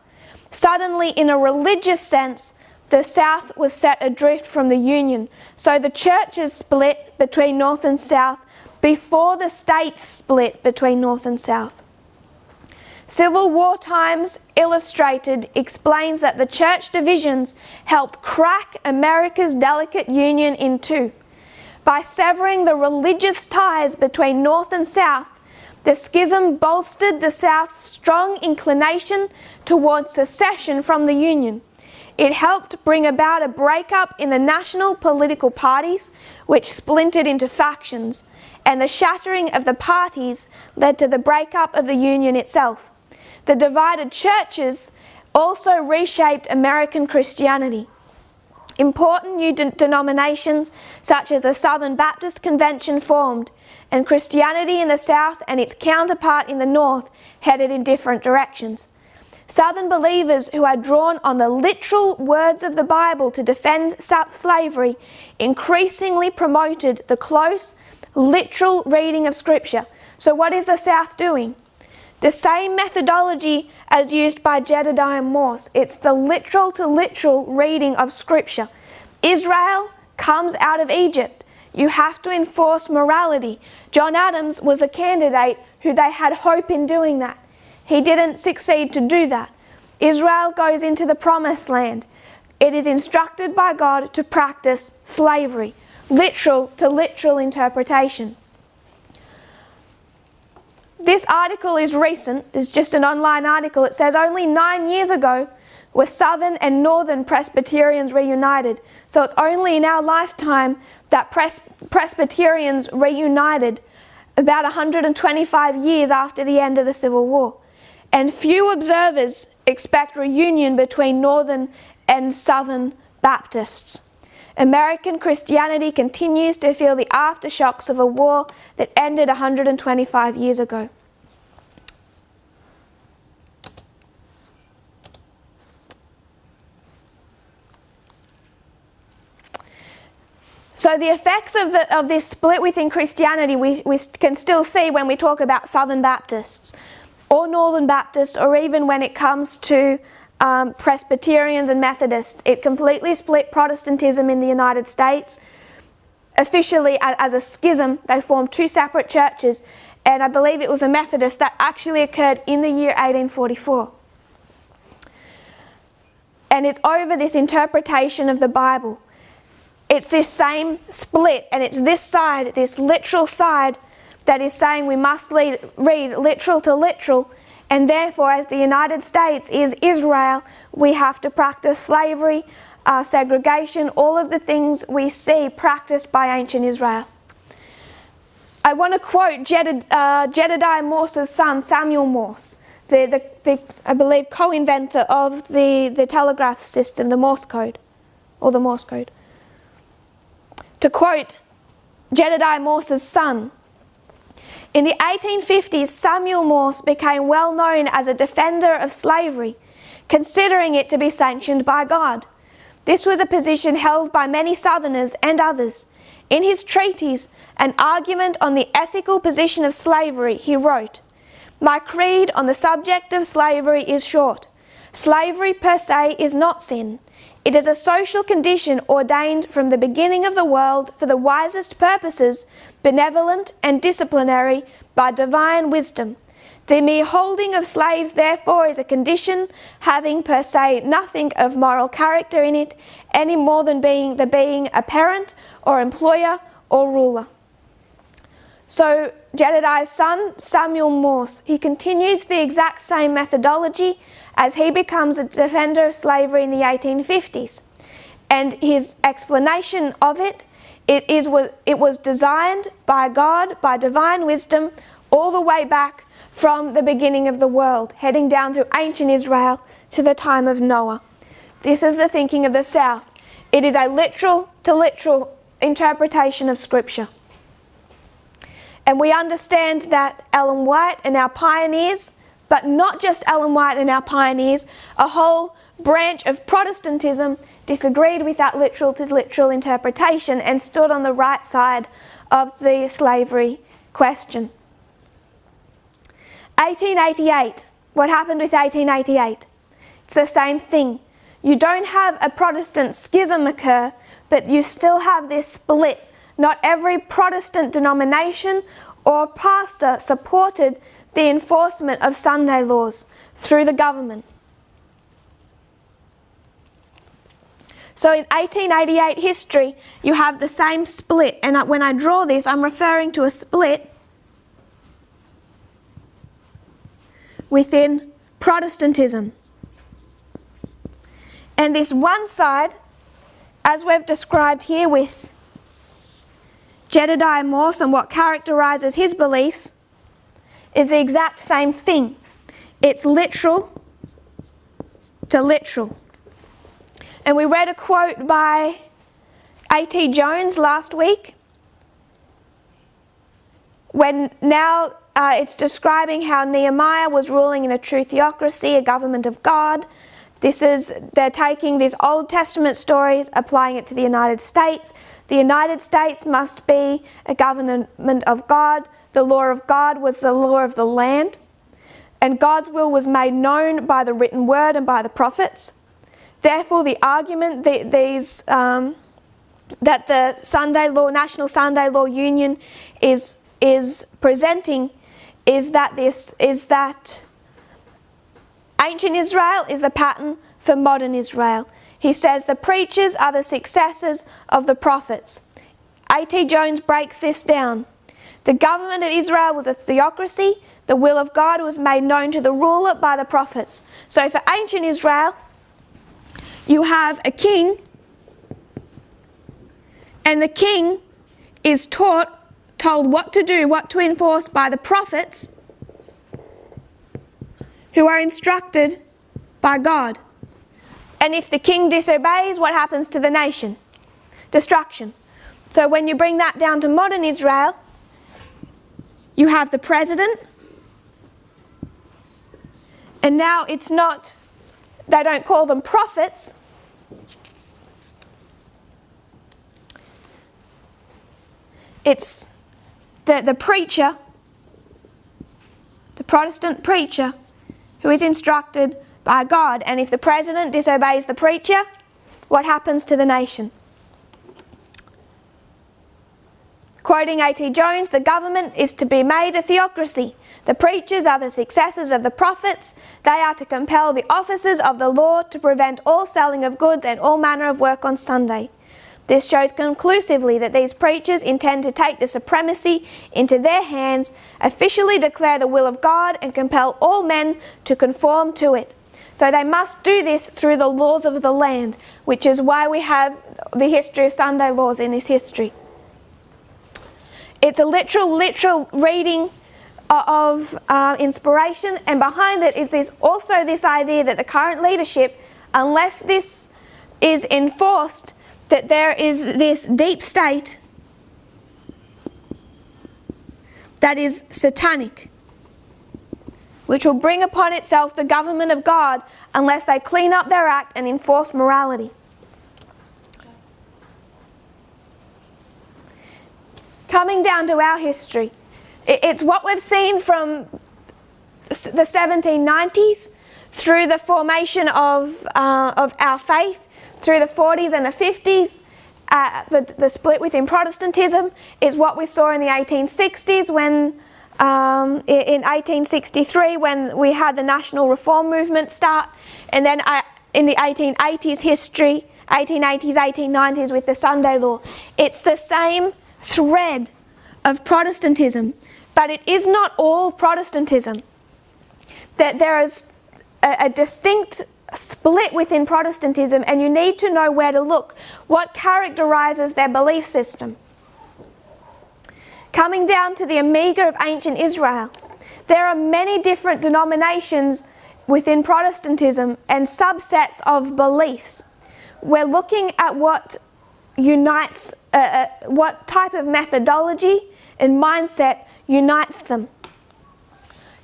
Speaker 2: Suddenly, in a religious sense, the South was set adrift from the Union. So the churches split between North and South before the states split between North and South. Civil War Times Illustrated explains that the church divisions helped crack America's delicate union in two. By severing the religious ties between North and South, the schism bolstered the South's strong inclination towards secession from the Union. It helped bring about a breakup in the national political parties, which splintered into factions, and the shattering of the parties led to the breakup of the Union itself. The divided churches also reshaped American Christianity. Important new denominations such as the Southern Baptist Convention formed, and Christianity in the South and its counterpart in the North headed in different directions. Southern believers who had drawn on the literal words of the Bible to defend slavery increasingly promoted the close, literal reading of Scripture. So what is the South doing? The same methodology as used by Jedediah Morse. It's the literal to literal reading of Scripture. Israel comes out of Egypt. You have to enforce morality. John Adams was the candidate who they had hope in doing that. He didn't succeed to do that. Israel goes into the promised land. It is instructed by God to practice slavery. Literal to literal interpretation. This article is recent. It's just an online article. It says only 9 years ago were Southern and Northern Presbyterians reunited. So it's only in our lifetime that Presbyterians reunited, about 125 years after the end of the Civil War. And few observers expect reunion between Northern and Southern Baptists. American Christianity continues to feel the aftershocks of a war that ended 125 years ago. So the effects of this split within Christianity we can still see when we talk about Southern Baptists or Northern Baptists, or even when it comes to Presbyterians and Methodists. It completely split Protestantism in the United States. Officially, as a schism, they formed two separate churches, and I believe it was a Methodist that actually occurred in the year 1844. And it's over this interpretation of the Bible. It's this same split, and it's this side, this literal side, that is saying we must read literal to literal, and therefore, as the United States is Israel, we have to practice slavery, segregation, all of the things we see practiced by ancient Israel. I want to quote Jedediah Morse's son, Samuel Morse, the I believe co-inventor of the telegraph system, the Morse code, or the Morse code. To quote Jedediah Morse's son, in the 1850s, Samuel Morse became well known as a defender of slavery, considering it to be sanctioned by God. This was a position held by many Southerners and others. In his treatise, An Argument on the Ethical Position of Slavery, he wrote, "My creed on the subject of slavery is short. Slavery per se is not sin. It is a social condition ordained from the beginning of the world for the wisest purposes, benevolent and disciplinary, by divine wisdom. The mere holding of slaves, therefore, is a condition having per se nothing of moral character in it, any more than being a parent or employer or ruler." So Jedediah's son, Samuel Morse, he continues the exact same methodology as he becomes a defender of slavery in the 1850s. And his explanation of it was designed by God, by divine wisdom, all the way back from the beginning of the world, heading down through ancient Israel to the time of Noah. This is the thinking of the South. It is a literal to literal interpretation of Scripture. And we understand that Ellen White and our pioneers, but not just Ellen White and our pioneers, a whole branch of Protestantism disagreed with that literal to literal interpretation and stood on the right side of the slavery question. 1888. What happened with 1888? It's the same thing. You don't have a Protestant schism occur, but you still have this split. Not every Protestant denomination or pastor supported the enforcement of Sunday laws through the government. So in 1888 history, you have the same split. And when I draw this, I'm referring to a split within Protestantism. And this one side, as we've described here with Jedediah Morse and what characterises his beliefs, is the exact same thing. It's literal to literal. And we read a quote by A.T. Jones last week, when now it's describing how Nehemiah was ruling in a true theocracy, a government of God. They're taking these Old Testament stories, applying it to the United States. The United States must be a government of God. The law of God was the law of the land. And God's will was made known by the written word and by the prophets. Therefore, the argument that the Sunday Law, National Sunday Law Union is presenting is that ancient Israel is the pattern for modern Israel. He says the preachers are the successors of the prophets. A.T. Jones breaks this down. The government of Israel was a theocracy. The will of God was made known to the ruler by the prophets. So for ancient Israel, you have a king, and the king is told what to do, what to enforce by the prophets, who are instructed by God. And if the king disobeys, what happens to the nation? Destruction. So when you bring that down to modern Israel, you have the president, and now it's not, they don't call them prophets. It's the preacher, the Protestant preacher, who is instructed by God. And if the president disobeys the preacher, what happens to the nation? Quoting A.T. Jones, the government is to be made a theocracy. The preachers are the successors of the prophets. They are to compel the officers of the law to prevent all selling of goods and all manner of work on Sunday. This shows conclusively that these preachers intend to take the supremacy into their hands, officially declare the will of God, and compel all men to conform to it. So they must do this through the laws of the land, which is why we have the history of Sunday laws in this history. It's a literal reading of inspiration, and behind it is also this idea that the current leadership, unless this is enforced, that there is this deep state that is satanic, which will bring upon itself the government of God unless they clean up their act and enforce morality. Coming down to our history, it's what we've seen from the 1790s through the formation of our faith, through the 40s and the 50s, the split within Protestantism is what we saw in the 1860s when, in 1863, when we had the National Reform Movement start, and then in the 1880s history, 1880s, 1890s with the Sunday Law. It's the same thread of Protestantism, but it is not all Protestantism. That there is a distinct split within Protestantism, and you need to know where to look. What characterises their belief system? Coming down to the Omega of ancient Israel, there are many different denominations within Protestantism and subsets of beliefs. We're looking at what unites, what type of methodology and mindset unites them.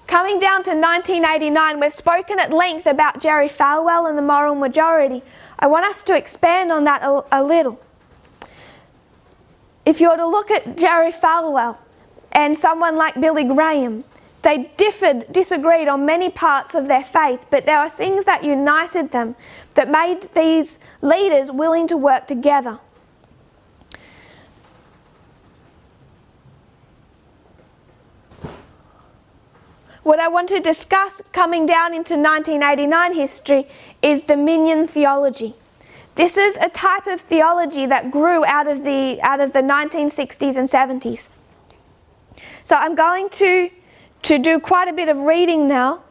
Speaker 2: Coming down to 1989, we've spoken at length about Jerry Falwell and the moral majority. I want us to expand on that a little. If you were to look at Jerry Falwell and someone like Billy Graham, they disagreed on many parts of their faith, but there are things that united them, that made these leaders willing to work together. What I want to discuss coming down into 1989 history is dominion theology. This is a type of theology that grew out of the 1960s and 70s. So I'm going to do quite a bit of reading now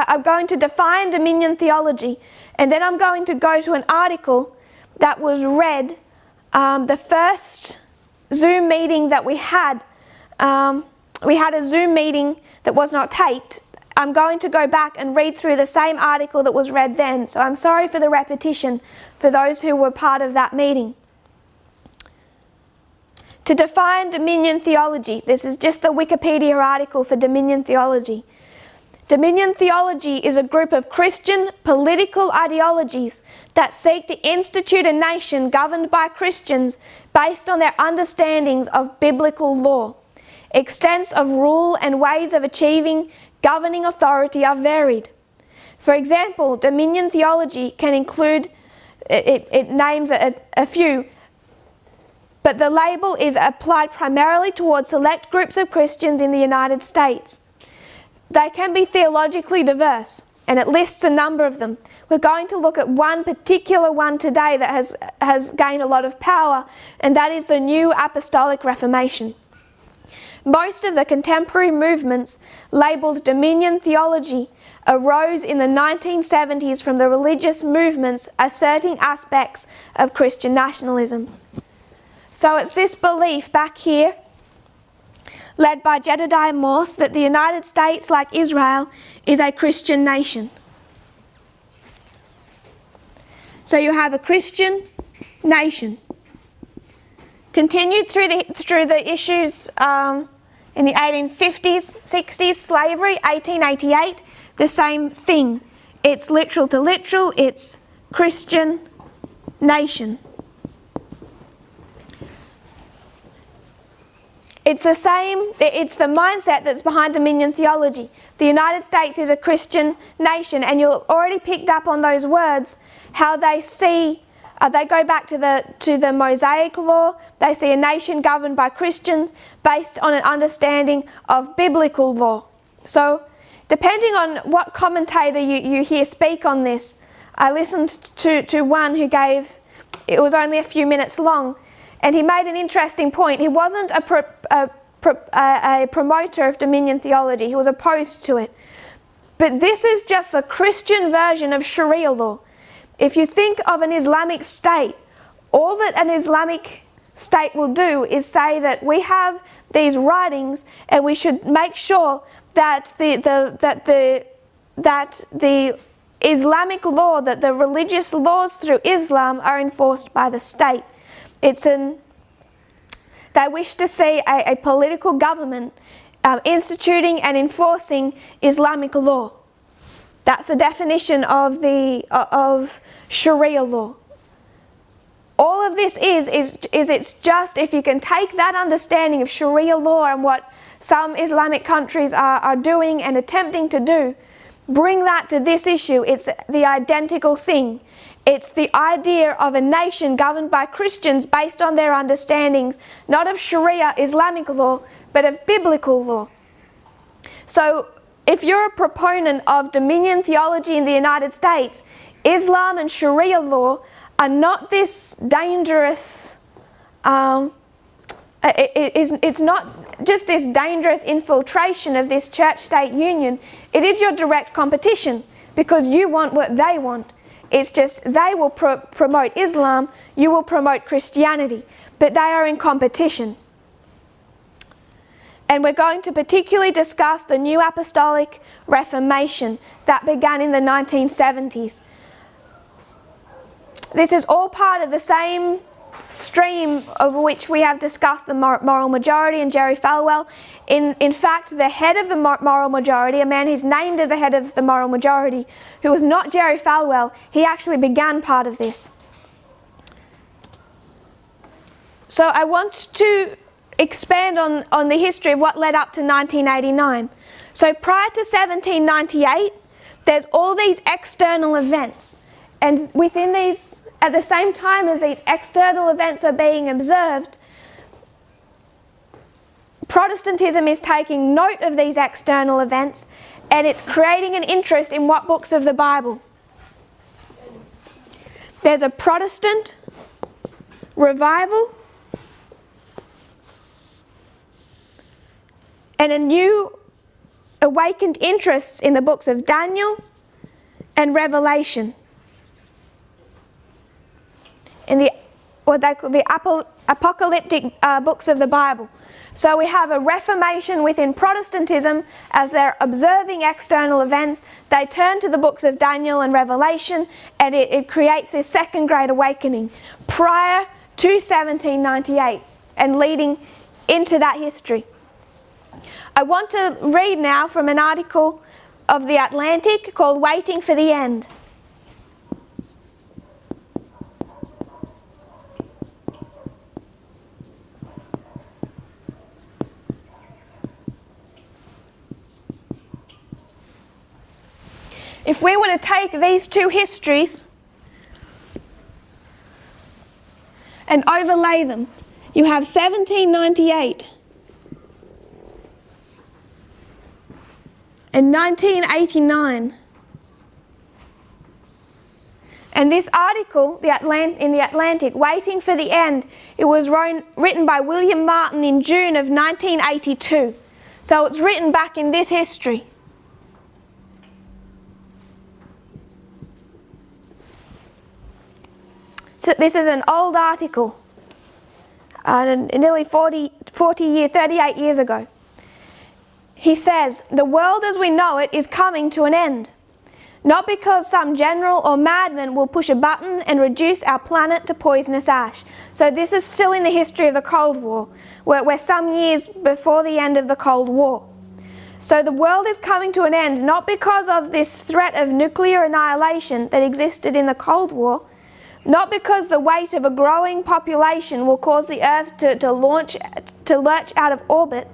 Speaker 2: I'm going to define dominion theology, and then I'm going to go to an article that was read the first Zoom meeting that we had. We had a Zoom meeting that was not taped. I'm going to go back and read through the same article that was read then, so I'm sorry for the repetition for those who were part of that meeting. To define dominion theology, this is just the Wikipedia article for dominion theology. Dominion theology is a group of Christian political ideologies that seek to institute a nation governed by Christians based on their understandings of biblical law. Extents of rule and ways of achieving governing authority are varied. For example, dominion theology can include, it names a few, but the label is applied primarily towards select groups of Christians in the United States. They can be theologically diverse, and it lists a number of them. We're going to look at one particular one today that has gained a lot of power, and that is the New Apostolic Reformation. Most of the contemporary movements labelled dominion theology arose in the 1970s from the religious movements asserting aspects of Christian nationalism. So it's this belief back here, led by Jedediah Morse, that the United States, like Israel, is a Christian nation. So you have a Christian nation. Continued through the issues in the 1850s, 60s, slavery, 1888, the same thing. It's literal to literal, it's Christian nation. It's the same, it's the mindset that's behind dominion theology. The United States is a Christian nation, and you've already picked up on those words, how they see. They go back to the Mosaic law. They see a nation governed by Christians based on an understanding of biblical law. So, depending on what commentator you hear speak on this, I listened to one who gave, it was only a few minutes long, and he made an interesting point. He wasn't a promoter of dominion theology. He was opposed to it. But this is just the Christian version of Sharia law. If you think of an Islamic state, all that an Islamic state will do is say that we have these writings and we should make sure that the Islamic law, that the religious laws through Islam are enforced by the state. They wish to see a political government instituting and enforcing Islamic law. That's the definition of Sharia law. All of this is it's just, if you can take that understanding of Sharia law and what some Islamic countries are doing and attempting to do, bring that to this issue, it's the identical thing. It's the idea of a nation governed by Christians based on their understandings, not of Sharia Islamic law, but of biblical law. So, if you're a proponent of dominion theology in the United States, Islam and Sharia law are not this dangerous, it's not just this dangerous infiltration of this church-state union. It is your direct competition, because you want what they want. It's just they will promote Islam, you will promote Christianity, but they are in competition. And we're going to particularly discuss the New Apostolic Reformation that began in the 1970s. This is all part of the same stream of which we have discussed the moral majority and Jerry Falwell. In fact, the head of the moral majority, a man who's named as the head of the moral majority, who was not Jerry Falwell, he actually began part of this. So I want to expand on the history of what led up to 1989. So prior to 1798, there's all these external events. And within these, at the same time as these external events are being observed, Protestantism is taking note of these external events, and it's creating an interest in what books of the Bible. There's a Protestant revival and a awakened interests in the books of Daniel and Revelation, in what they call the apocalyptic books of the Bible. So we have a reformation within Protestantism. As they're observing external events, they turn to the books of Daniel and Revelation, and it creates this second great awakening prior to 1798 and leading into that history. I want to read now from an article of The Atlantic called "Waiting for the End." If we were to take these two histories and overlay them, you have 1798 and 1989. And this article, in The Atlantic, "Waiting for the End," it was written by William Martin in June of 1982. So it's written back in this history. So this is an old article, nearly 38 years ago. He says, "The world as we know it is coming to an end. Not because some general or madman will push a button and reduce our planet to poisonous ash." So this is still in the history of the Cold War. We're some years before the end of the Cold War. So the world is coming to an end not because of this threat of nuclear annihilation that existed in the Cold War, not because the weight of a growing population will cause the Earth to lurch out of orbit.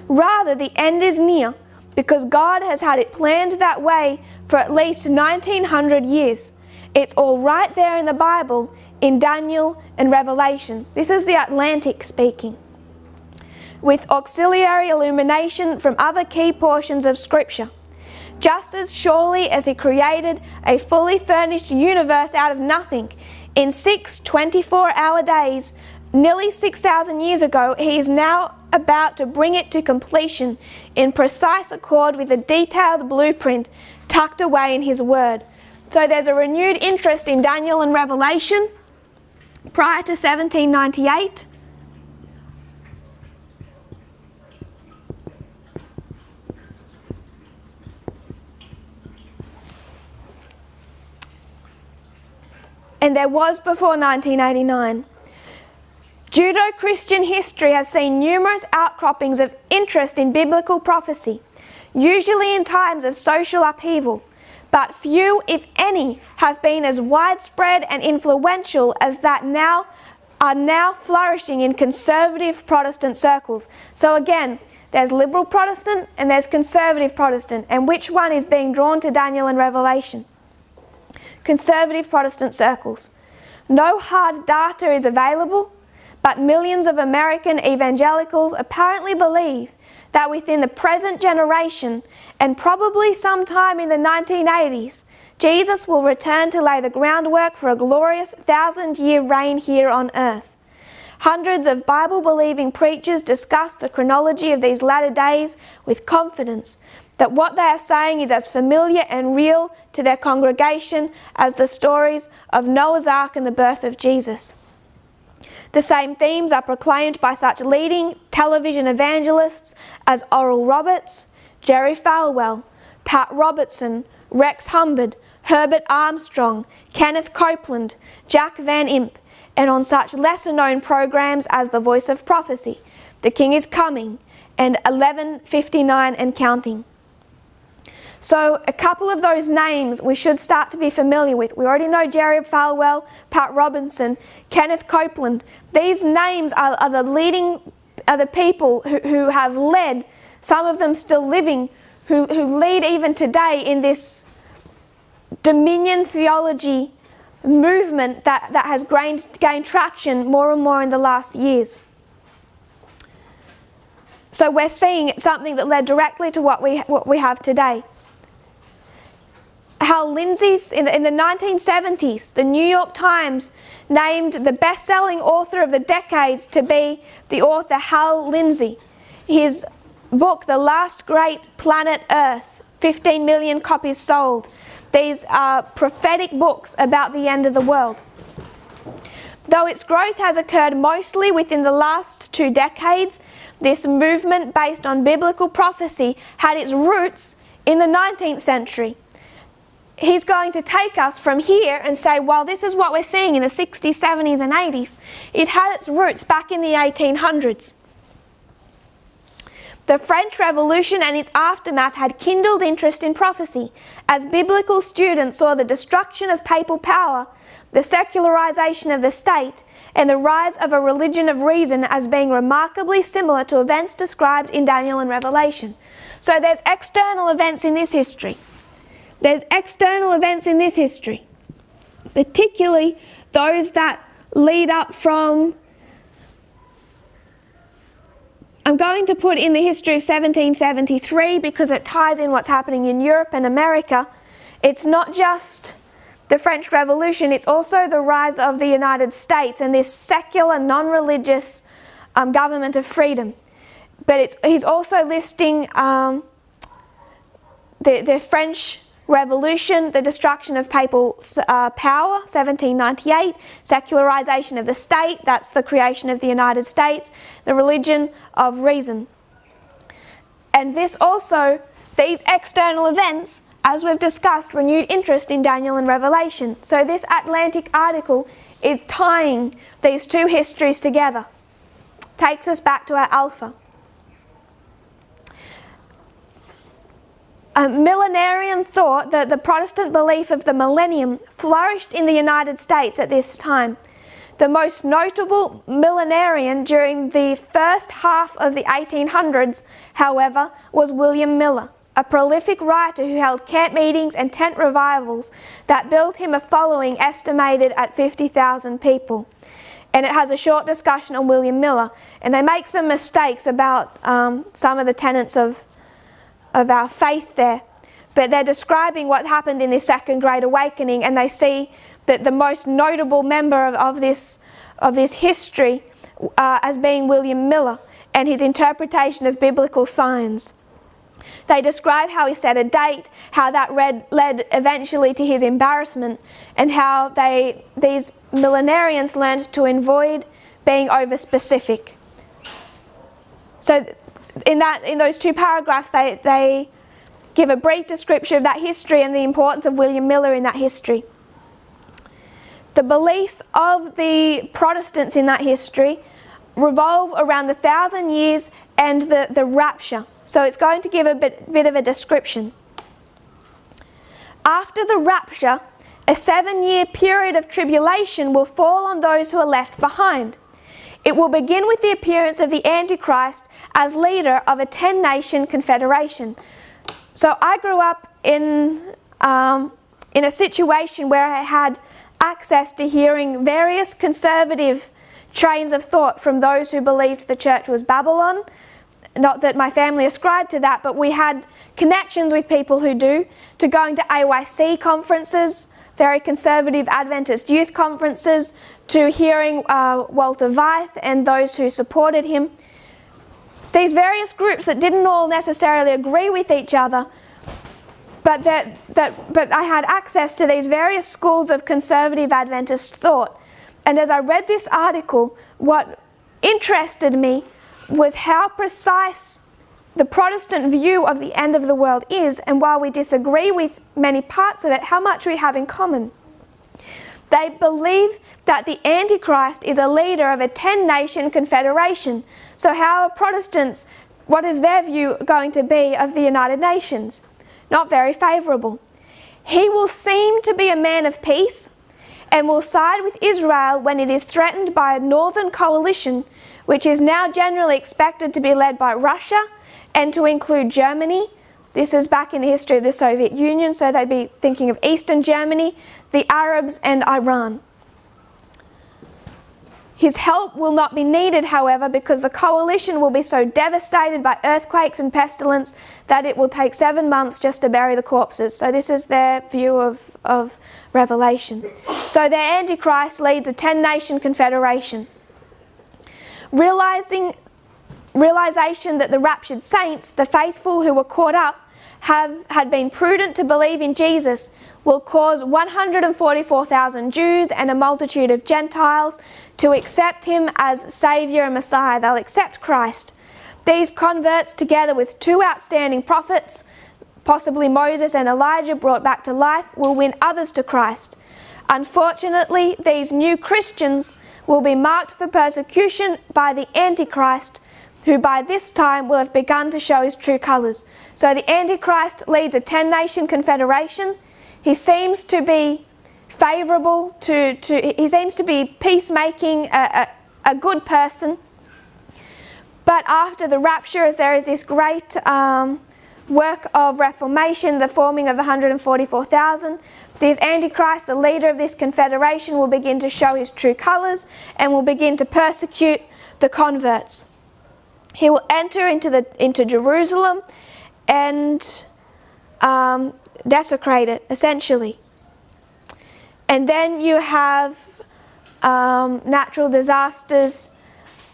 Speaker 2: Rather, the end is near because God has had it planned that way for at least 1900 years. It's all right there in the Bible, in Daniel and Revelation. This is The Atlantic speaking, with auxiliary illumination from other key portions of Scripture. Just as surely as He created a fully furnished universe out of nothing in 6 24-hour days, nearly 6,000 years ago, He is now about to bring it to completion in precise accord with a detailed blueprint tucked away in His Word. So there's a renewed interest in Daniel and Revelation prior to 1798. And there was before 1989. Judeo-Christian history has seen numerous outcroppings of interest in biblical prophecy, usually in times of social upheaval, but few, if any, have been as widespread and influential as that are now flourishing in conservative Protestant circles. So again, there's liberal Protestant and there's conservative Protestant, and which one is being drawn to Daniel and Revelation? Conservative Protestant circles. No hard data is available, but millions of American evangelicals apparently believe that within the present generation, and probably sometime in the 1980s, Jesus will return to lay the groundwork for a glorious 1,000-year reign here on earth. Hundreds of Bible-believing preachers discuss the chronology of these latter days with confidence that what they are saying is as familiar and real to their congregation as the stories of Noah's Ark and the birth of Jesus. The same themes are proclaimed by such leading television evangelists as Oral Roberts, Jerry Falwell, Pat Robertson, Rex Humbard, Herbert Armstrong, Kenneth Copeland, Jack Van Impe, and on such lesser-known programs as The Voice of Prophecy, The King is Coming, and 11:59 and Counting. So a couple of those names we should start to be familiar with. We already know Jerry Falwell, Pat Robinson, Kenneth Copeland. These names are the people who have led, some of them still living, who lead even today in this dominion theology movement that has gained traction more and more in the last years. So we're seeing something that led directly to what we have today. Hal Lindsey's, in the 1970s, the New York Times named the best-selling author of the decade to be the author Hal Lindsey. His book, The Last Great Planet Earth, 15 million copies sold. These are prophetic books about the end of the world. Though its growth has occurred mostly within the last 2 decades, this movement based on biblical prophecy had its roots in the 19th century. He's going to take us from here and say, well, this is what we're seeing in the 60s, 70s and 80s. It had its roots back in the 1800s. The French Revolution and its aftermath had kindled interest in prophecy, as biblical students saw the destruction of papal power, the secularization of the state, and the rise of a religion of reason as being remarkably similar to events described in Daniel and Revelation. So there's external events in this history. There's external events in this history, particularly those that lead up from, I'm going to put in the history of 1773 because it ties in what's happening in Europe and America. It's not just the French Revolution, it's also the rise of the United States and this secular, non-religious government of freedom. But he's also listing the French Revolution, the destruction of papal power, 1798, secularization of the state, that's the creation of the United States, the religion of reason. And this also, these external events, as we've discussed, renewed interest in Daniel and Revelation. So this Atlantic article is tying these 2 histories together. Takes us back to our Alpha. Millenarian thought that the Protestant belief of the millennium flourished in the United States at this time. The most notable millenarian during the first half of the 1800s, however, was William Miller, a prolific writer who held camp meetings and tent revivals that built him a following estimated at 50,000 people. And it has a short discussion on William Miller, and they make some mistakes about some of the tenets of our faith there, but they're describing what's happened in this Second Great Awakening, and they see that the most notable member of this history as being William Miller and his interpretation of biblical signs. They describe how he set a date, how that led eventually to his embarrassment, and how these millenarians learned to avoid being over-specific. So in those 2 paragraphs, they give a brief description of that history and the importance of William Miller in that history. The beliefs of the Protestants in that history revolve around the 1,000 years and the rapture. So it's going to give a bit of a description. After the rapture, a 7-year period of tribulation will fall on those who are left behind. It will begin with the appearance of the Antichrist as leader of a 10-nation confederation. So I grew up in a situation where I had access to hearing various conservative trains of thought from those who believed the church was Babylon. Not that my family ascribed to that, but we had connections with people who do, to going to AYC conferences, very conservative Adventist youth conferences, to hearing Walter Veith and those who supported him. These various groups that didn't all necessarily agree with each other, but I had access to these various schools of conservative Adventist thought. And as I read this article, what interested me was how precise the Protestant view of the end of the world is, and while we disagree with many parts of it, how much we have in common. They believe that the Antichrist is a leader of a 10-nation confederation. So how are Protestants, what is their view going to be of the United Nations? Not very favourable. He will seem to be a man of peace and will side with Israel when it is threatened by a northern coalition, which is now generally expected to be led by Russia and to include Germany. This is back in the history of the Soviet Union, so they'd be thinking of Eastern Germany, the Arabs and Iran. His help will not be needed, however, because the coalition will be so devastated by earthquakes and pestilence that it will take 7 months just to bury the corpses. So this is their view of Revelation. So their Antichrist leads a 10-nation confederation. Realizing realization that the raptured saints, the faithful who were caught up, had been prudent to believe in Jesus, will cause 144,000 Jews and a multitude of Gentiles to accept him as Saviour and Messiah. They'll accept Christ. These converts, together with two outstanding prophets, possibly Moses and Elijah brought back to life, will win others to Christ. Unfortunately, these new Christians will be marked for persecution by the Antichrist, who by this time will have begun to show his true colours. So the Antichrist leads a 10-nation confederation. He seems to be favourable he seems to be peacemaking, a good person. But after the rapture, as there is this great work of reformation, the forming of the 144,000, this Antichrist, the leader of this confederation, will begin to show his true colours and will begin to persecute the converts. He will enter into Jerusalem and desecrate it, essentially. And then you have natural disasters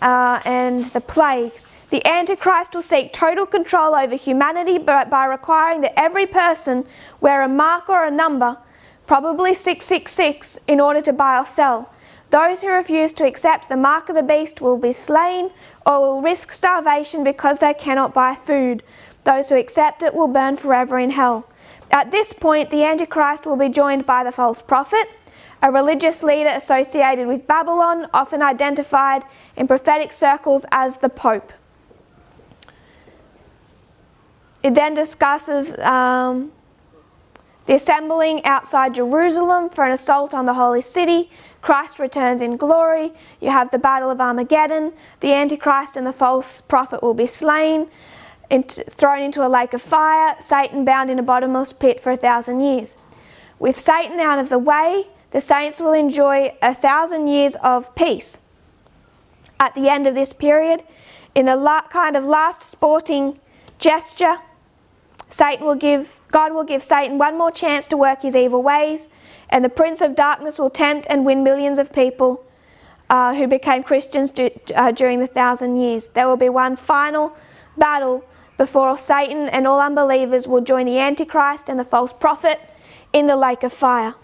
Speaker 2: and the plagues. The Antichrist will seek total control over humanity by requiring that every person wear a mark or a number, probably 666, in order to buy or sell. Those who refuse to accept the mark of the beast will be slain or will risk starvation because they cannot buy food. Those who accept it will burn forever in hell. At this point, the Antichrist will be joined by the false prophet, a religious leader associated with Babylon, often identified in prophetic circles as the Pope. It then discusses the assembling outside Jerusalem for an assault on the holy city. Christ returns in glory. You have the Battle of Armageddon. The Antichrist and the false prophet will be slain, thrown into a lake of fire, Satan bound in a bottomless pit for 1,000 years. With Satan out of the way, the saints will enjoy 1,000 years of peace. At the end of this period, in a kind of last sporting gesture, God will give Satan one more chance to work his evil ways, and the Prince of Darkness will tempt and win millions of people who became Christians during the 1,000 years. There will be one final battle before Satan and all unbelievers will join the Antichrist and the false prophet in the lake of fire.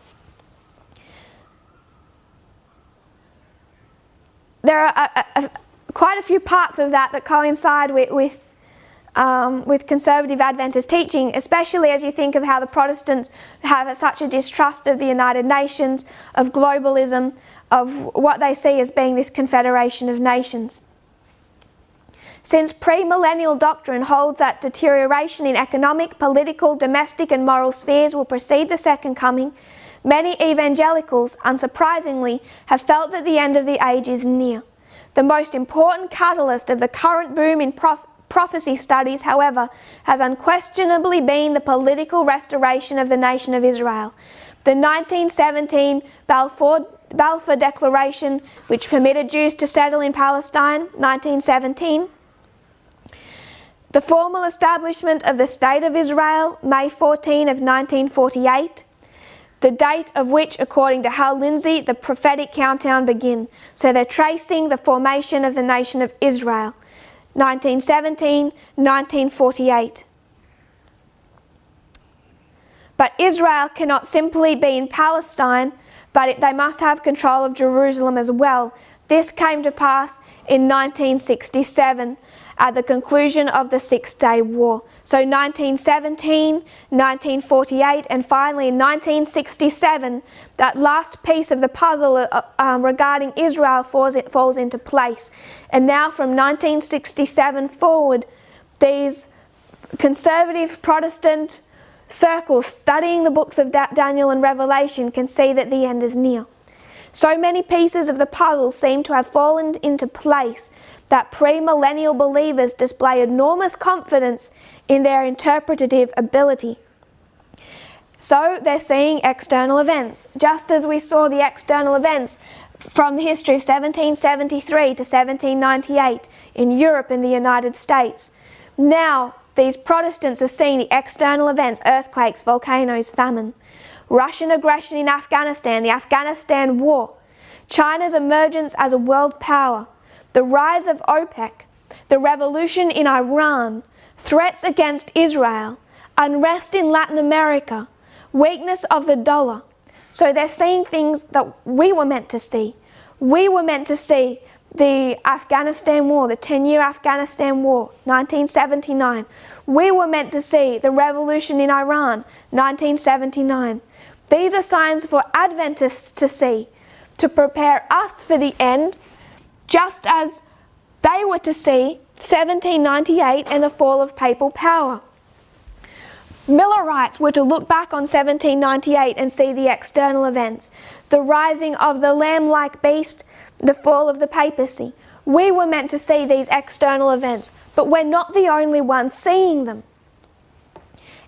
Speaker 2: There are quite a few parts of that coincide with conservative Adventist teaching, especially as you think of how the Protestants have such a distrust of the United Nations, of globalism, of what they see as being this confederation of nations. Since premillennial doctrine holds that deterioration in economic, political, domestic and moral spheres will precede the second coming, many evangelicals, unsurprisingly, have felt that the end of the age is near. The most important catalyst of the current boom in prophecy studies, however, has unquestionably been the political restoration of the nation of Israel. The 1917 Balfour Declaration, which permitted Jews to settle in Palestine, 1917. The formal establishment of the State of Israel, May 14 of 1948. The date of which, according to Hal Lindsey, the prophetic countdown begin. So they're tracing the formation of the nation of Israel. 1917, 1948. But Israel cannot simply be in Palestine, but they must have control of Jerusalem as well. This came to pass in 1967 at the conclusion of the Six-Day War. So 1917, 1948, and finally in 1967, that last piece of the puzzle regarding Israel falls into place. And now from 1967 forward, these conservative Protestant circles studying the books of Daniel and Revelation can see that the end is near. So many pieces of the puzzle seem to have fallen into place that premillennial believers display enormous confidence in their interpretative ability. So they're seeing external events, just as we saw the external events from the history of 1773 to 1798 in Europe and the United States. Now these Protestants are seeing the external events, earthquakes, volcanoes, famine, Russian aggression in Afghanistan, the Afghanistan war, China's emergence as a world power, the rise of OPEC, the revolution in Iran, threats against Israel, unrest in Latin America, weakness of the dollar. So they're seeing things that we were meant to see. We were meant to see the Afghanistan war, the 10-year Afghanistan war, 1979. We were meant to see the revolution in Iran, 1979. These are signs for Adventists to see, to prepare us for the end, just as they were to see 1798 and the fall of papal power. Millerites were to look back on 1798 and see the external events, the rising of the lamb-like beast, the fall of the papacy. We were meant to see these external events, but we're not the only ones seeing them.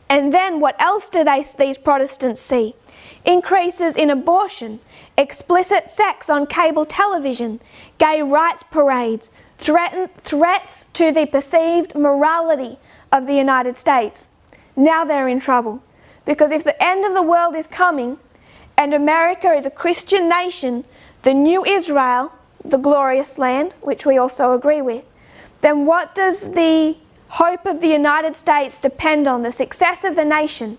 Speaker 2: And then what else do these Protestants see? Increases in abortion, explicit sex on cable television, gay rights parades, threats to the perceived morality of the United States. Now they're in trouble. Because if the end of the world is coming, and America is a Christian nation, the new Israel, the glorious land, which we also agree with, then what does the hope of the United States depend on? The success of the nation?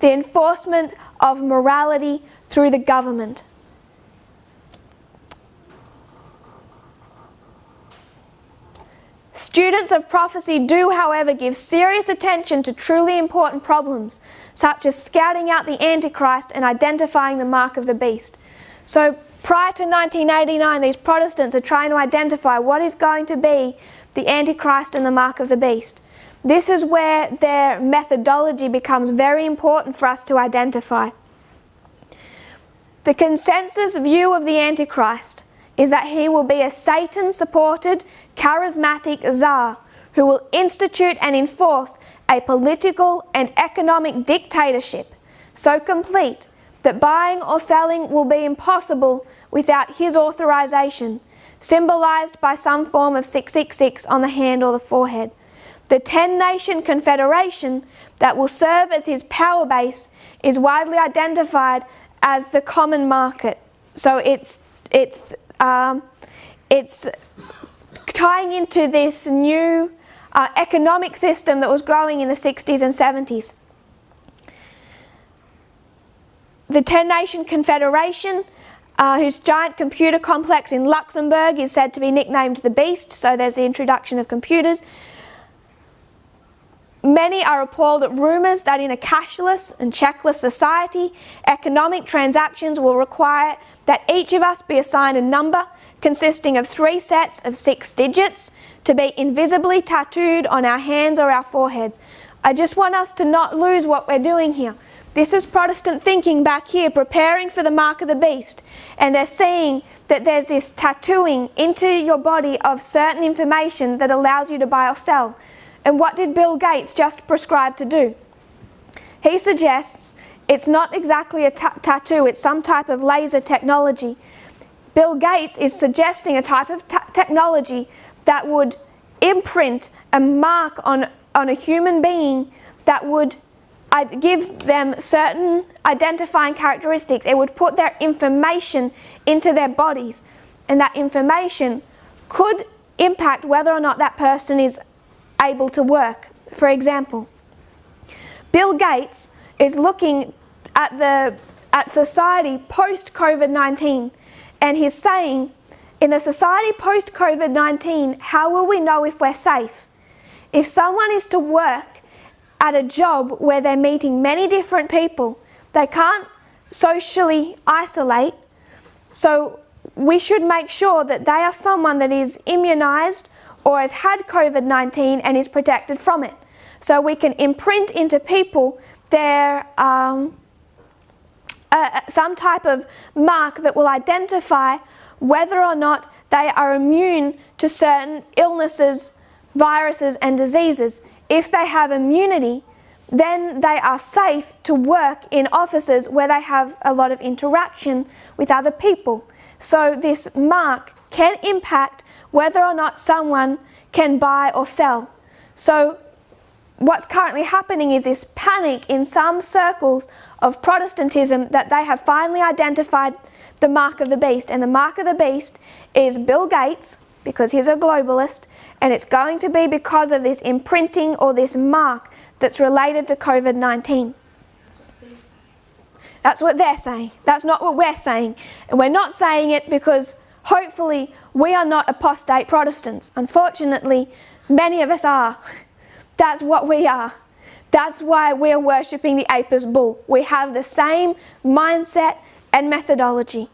Speaker 2: The enforcement of morality through the government. Students of prophecy do, however, give serious attention to truly important problems, such as scouting out the Antichrist and identifying the mark of the beast. So prior to 1989, these Protestants are trying to identify what is going to be the Antichrist and the mark of the beast. This is where their methodology becomes very important for us to identify. The consensus view of the Antichrist is that he will be a Satan-supported, charismatic czar who will institute and enforce a political and economic dictatorship so complete that buying or selling will be impossible without his authorization, symbolized by some form of 666 on the hand or the forehead. The 10-nation confederation that will serve as his power base is widely identified as the common market. So it's tying into this new economic system that was growing in the 60s and 70s. The 10-nation confederation, whose giant computer complex in Luxembourg is said to be nicknamed the Beast, so there's the introduction of computers. Many are appalled at rumours that in a cashless and checkless society, economic transactions will require that each of us be assigned a number consisting of 3 sets of 6 digits to be invisibly tattooed on our hands or our foreheads. I just want us to not lose what we're doing here. This is Protestant thinking back here, preparing for the mark of the beast. And they're seeing that there's this tattooing into your body of certain information that allows you to buy or sell. And what did Bill Gates just prescribe to do? He suggests it's not exactly a tattoo, it's some type of laser technology. Bill Gates is suggesting a type of technology that would imprint a mark on a human being that would give them certain identifying characteristics. It would put their information into their bodies, and that information could impact whether or not that person is able to work. For example, Bill Gates is looking at society post-COVID-19, and he's saying, in the society post-COVID-19, how will we know if we're safe? If someone is to work at a job where they're meeting many different people, they can't socially isolate, so we should make sure that they are someone that is immunized or has had COVID-19 and is protected from it. So we can imprint into people their some type of mark that will identify whether or not they are immune to certain illnesses, viruses and diseases. If they have immunity, then they are safe to work in offices where they have a lot of interaction with other people. So this mark can impact whether or not someone can buy or sell. So what's currently happening is this panic in some circles of Protestantism that they have finally identified the mark of the beast. And the mark of the beast is Bill Gates because he's a globalist, and it's going to be because of this imprinting or this mark that's related to COVID-19. That's what they're saying. That's not what we're saying. And we're not saying it because hopefully we are not apostate Protestants. Unfortunately, many of us are. That's what we are. That's why we're worshipping the Apis bull. We have the same mindset and methodology.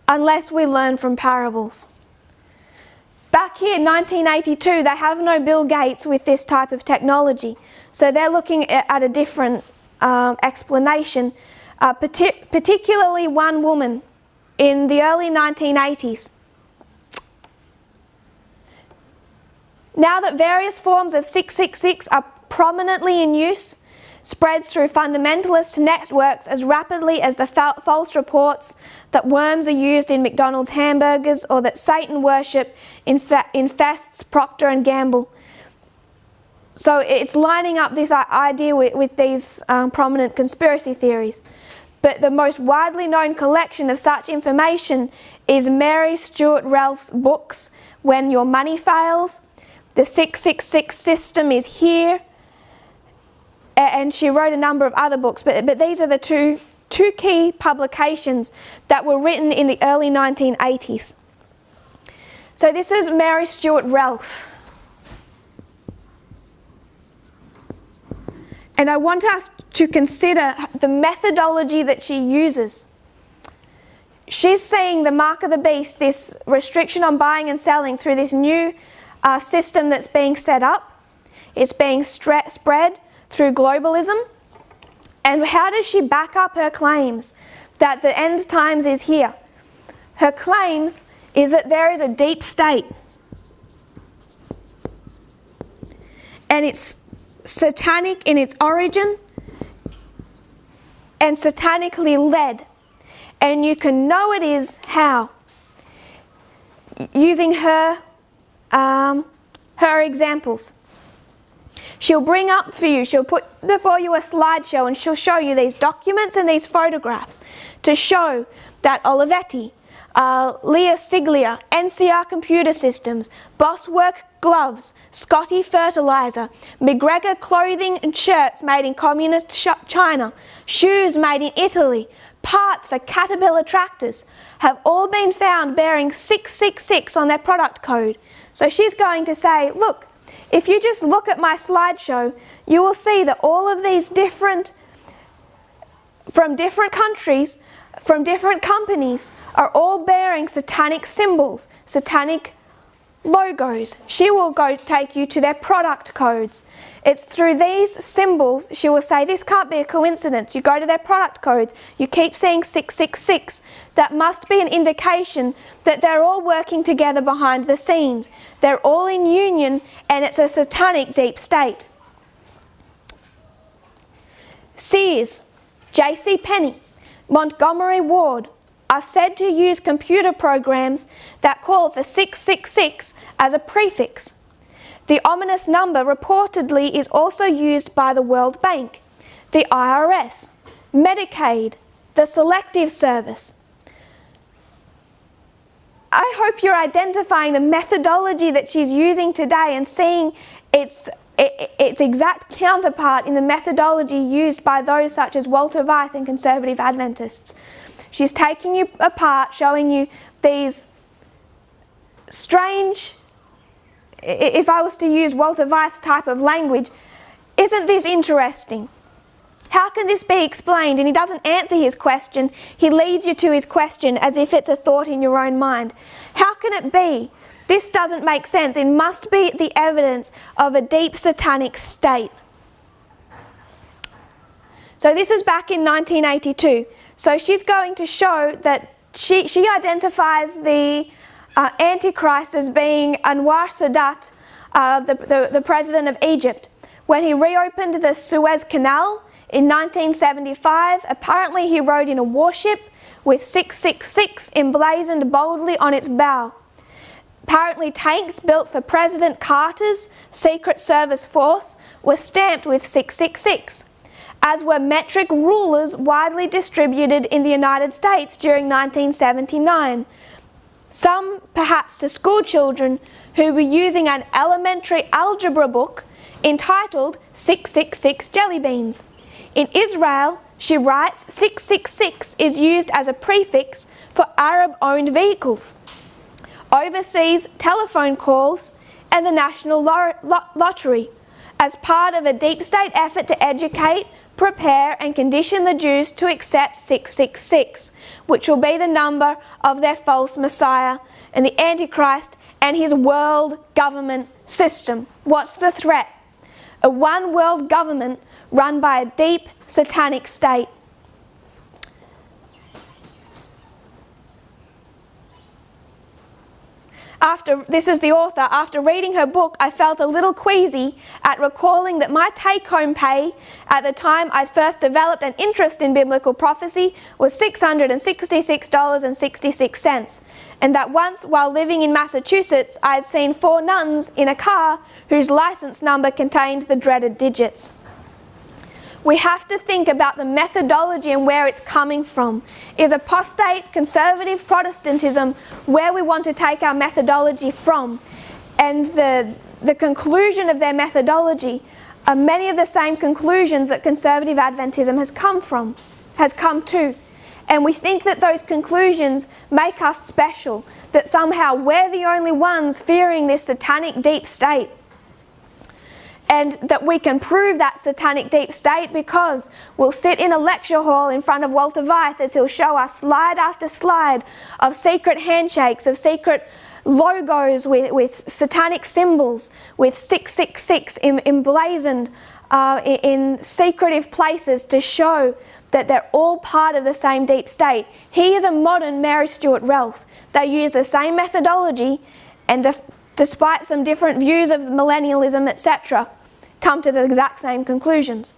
Speaker 2: Unless we learn from parables. Back here, 1982, they have no Bill Gates with this type of technology. So they're looking at a different explanation, particularly one woman in the early 1980s. Now that various forms of 666 are prominently in use, spreads through fundamentalist networks as rapidly as the false reports that worms are used in McDonald's hamburgers or that Satan worship infests Procter & Gamble. So it's lining up this idea with these prominent conspiracy theories. But the most widely known collection of such information is Mary Stuart Relfe's books, When Your Money Fails, The 666 System is Here, and she wrote a number of other books, but these are the two key publications that were written in the early 1980s. So this is Mary Stuart Relfe. And I want us to consider the methodology that she uses. She's seeing the mark of the beast, this restriction on buying and selling through this new system that's being set up. It's being spread through globalism. And how does she back up her claims that the end times is here? Her claims is that there is a deep state. And it's satanic in its origin and satanically led. And you can know it is how? Using her examples. She'll bring up for you, she'll put before you a slideshow and she'll show you these documents and these photographs to show that Olivetti, Leah Siglia, NCR Computer Systems, Bosswork Gloves, Scotty Fertilizer, McGregor Clothing and Shirts made in communist China, shoes made in Italy, parts for Caterpillar tractors have all been found bearing 666 on their product code. So she's going to say, look, if you just look at my slideshow, you will see that all of these from different countries, from different companies, are all bearing satanic symbols, satanic logos. She will go take you to their product codes. It's through these symbols, she will say, this can't be a coincidence. You go to their product codes, you keep seeing 666. That must be an indication that they're all working together behind the scenes. They're all in union and it's a satanic deep state. Sears, J.C. Penney, Montgomery Ward are said to use computer programs that call for 666 as a prefix. The ominous number reportedly is also used by the World Bank, the IRS, Medicaid, the Selective Service. I hope you're identifying the methodology that she's using today and seeing its exact counterpart in the methodology used by those such as Walter Veith and Conservative Adventists. She's taking you apart, showing you these strange, if I was to use Walter Veith's type of language, isn't this interesting? How can this be explained? And he doesn't answer his question, he leads you to his question as if it's a thought in your own mind. How can it be? This doesn't make sense. It must be the evidence of a deep satanic state. So this is back in 1982. So she's going to show that she identifies the Antichrist as being Anwar Sadat, the president of Egypt. When he reopened the Suez Canal in 1975, apparently he rode in a warship with 666 emblazoned boldly on its bow. Apparently tanks built for President Carter's Secret Service force were stamped with 666, as were metric rulers widely distributed in the United States during 1979. some perhaps to school children who were using an elementary algebra book entitled 666 Jelly Beans. In Israel, she writes 666 is used as a prefix for Arab-owned vehicles, overseas telephone calls, and the national lottery, as part of a deep state effort to educate, prepare and condition the Jews to accept 666, which will be the number of their false Messiah and the Antichrist and his world government system. What's the threat? A one world government run by a deep satanic state. This is the author. After reading her book, I felt a little queasy at recalling that my take-home pay at the time I first developed an interest in biblical prophecy was $666.66, and that once while living in Massachusetts I had seen 4 nuns in a car whose license number contained the dreaded digits. We have to think about the methodology and where it's coming from. Is apostate conservative Protestantism where we want to take our methodology from? And the conclusion of their methodology are many of the same conclusions that conservative Adventism has come to. And we think that those conclusions make us special, that somehow we're the only ones fearing this satanic deep state. And that we can prove that satanic deep state because we'll sit in a lecture hall in front of Walter Veith as he'll show us slide after slide of secret handshakes, of secret logos with satanic symbols, with 666 emblazoned in secretive places to show that they're all part of the same deep state. He is a modern Mary Stuart Relfe. They use the same methodology and despite some different views of millennialism, etc., come to the exact same conclusions.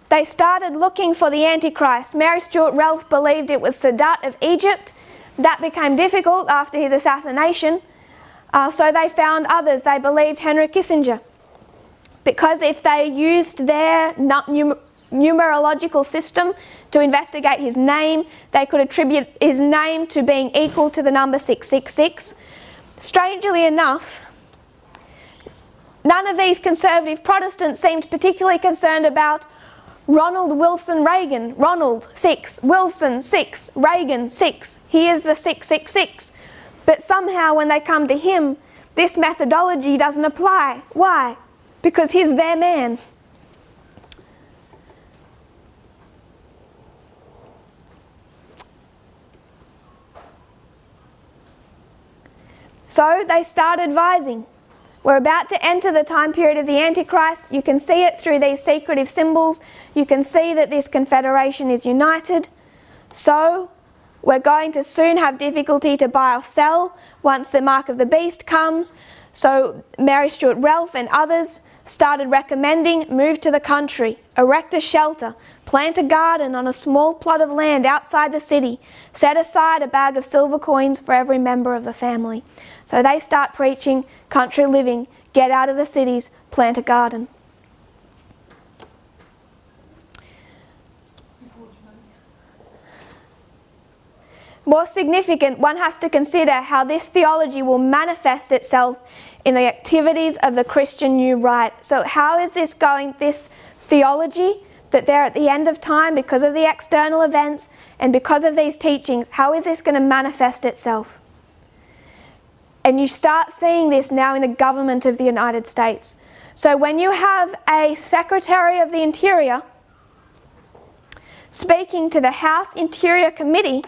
Speaker 2: They started looking for the Antichrist. Mary Stuart Relfe believed it was Sadat of Egypt. That became difficult after his assassination, so they found others. They believed Henry Kissinger, because if they used their numerological system to investigate his name, they could attribute his name to being equal to the number 666. Strangely enough, none of these conservative Protestants seemed particularly concerned about Ronald Wilson Reagan. Ronald 6, Wilson 6, Reagan 6. He is the 666. But somehow when they come to him, this methodology doesn't apply. Why? Because he's their man. So they start advising. We're about to enter the time period of the Antichrist. You can see it through these secretive symbols. You can see that this confederation is united. So we're going to soon have difficulty to buy or sell once the mark of the beast comes. So Mary Stuart Relfe and others started recommending move to the country, erect a shelter, plant a garden on a small plot of land outside the city, set aside a bag of silver coins for every member of the family. So they start preaching country living, get out of the cities, plant a garden. More significant, one has to consider how this theology will manifest itself in the activities of the Christian New Right. So how is this going, this theology, that they're at the end of time because of the external events and because of these teachings, how is this going to manifest itself? And you start seeing this now in the government of the United States. So when you have a Secretary of the Interior speaking to the House Interior Committee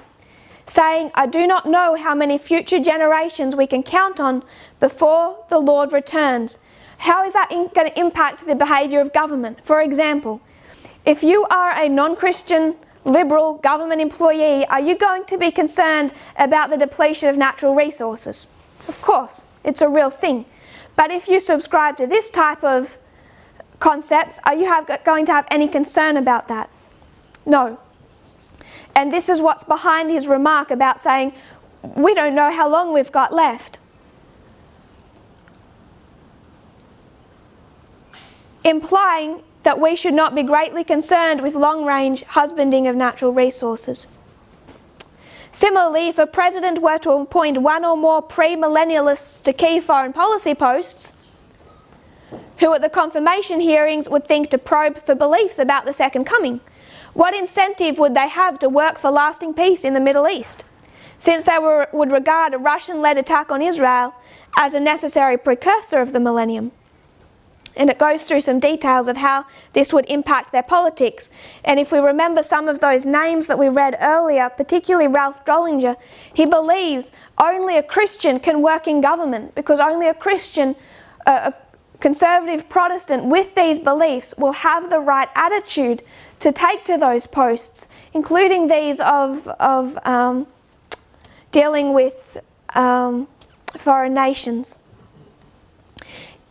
Speaker 2: saying, I do not know how many future generations we can count on before the Lord returns. How is that going to impact the behaviour of government? For example, if you are a non-Christian liberal government employee, are you going to be concerned about the depletion of natural resources? Of course, it's a real thing. But if you subscribe to this type of concepts, are you going to have any concern about that? No. And this is what's behind his remark about saying, we don't know how long we've got left. Implying that we should not be greatly concerned with long-range husbanding of natural resources. Similarly, if a president were to appoint one or more pre-millennialists to key foreign policy posts, who at the confirmation hearings would think to probe for beliefs about the Second Coming, what incentive would they have to work for lasting peace in the Middle East, since they would regard a Russian-led attack on Israel as a necessary precursor of the millennium? And it goes through some details of how this would impact their politics. And if we remember some of those names that we read earlier, particularly Ralph Drollinger, he believes only a Christian can work in government, because only a Christian, a conservative Protestant with these beliefs will have the right attitude to take to those posts, including these of dealing with foreign nations.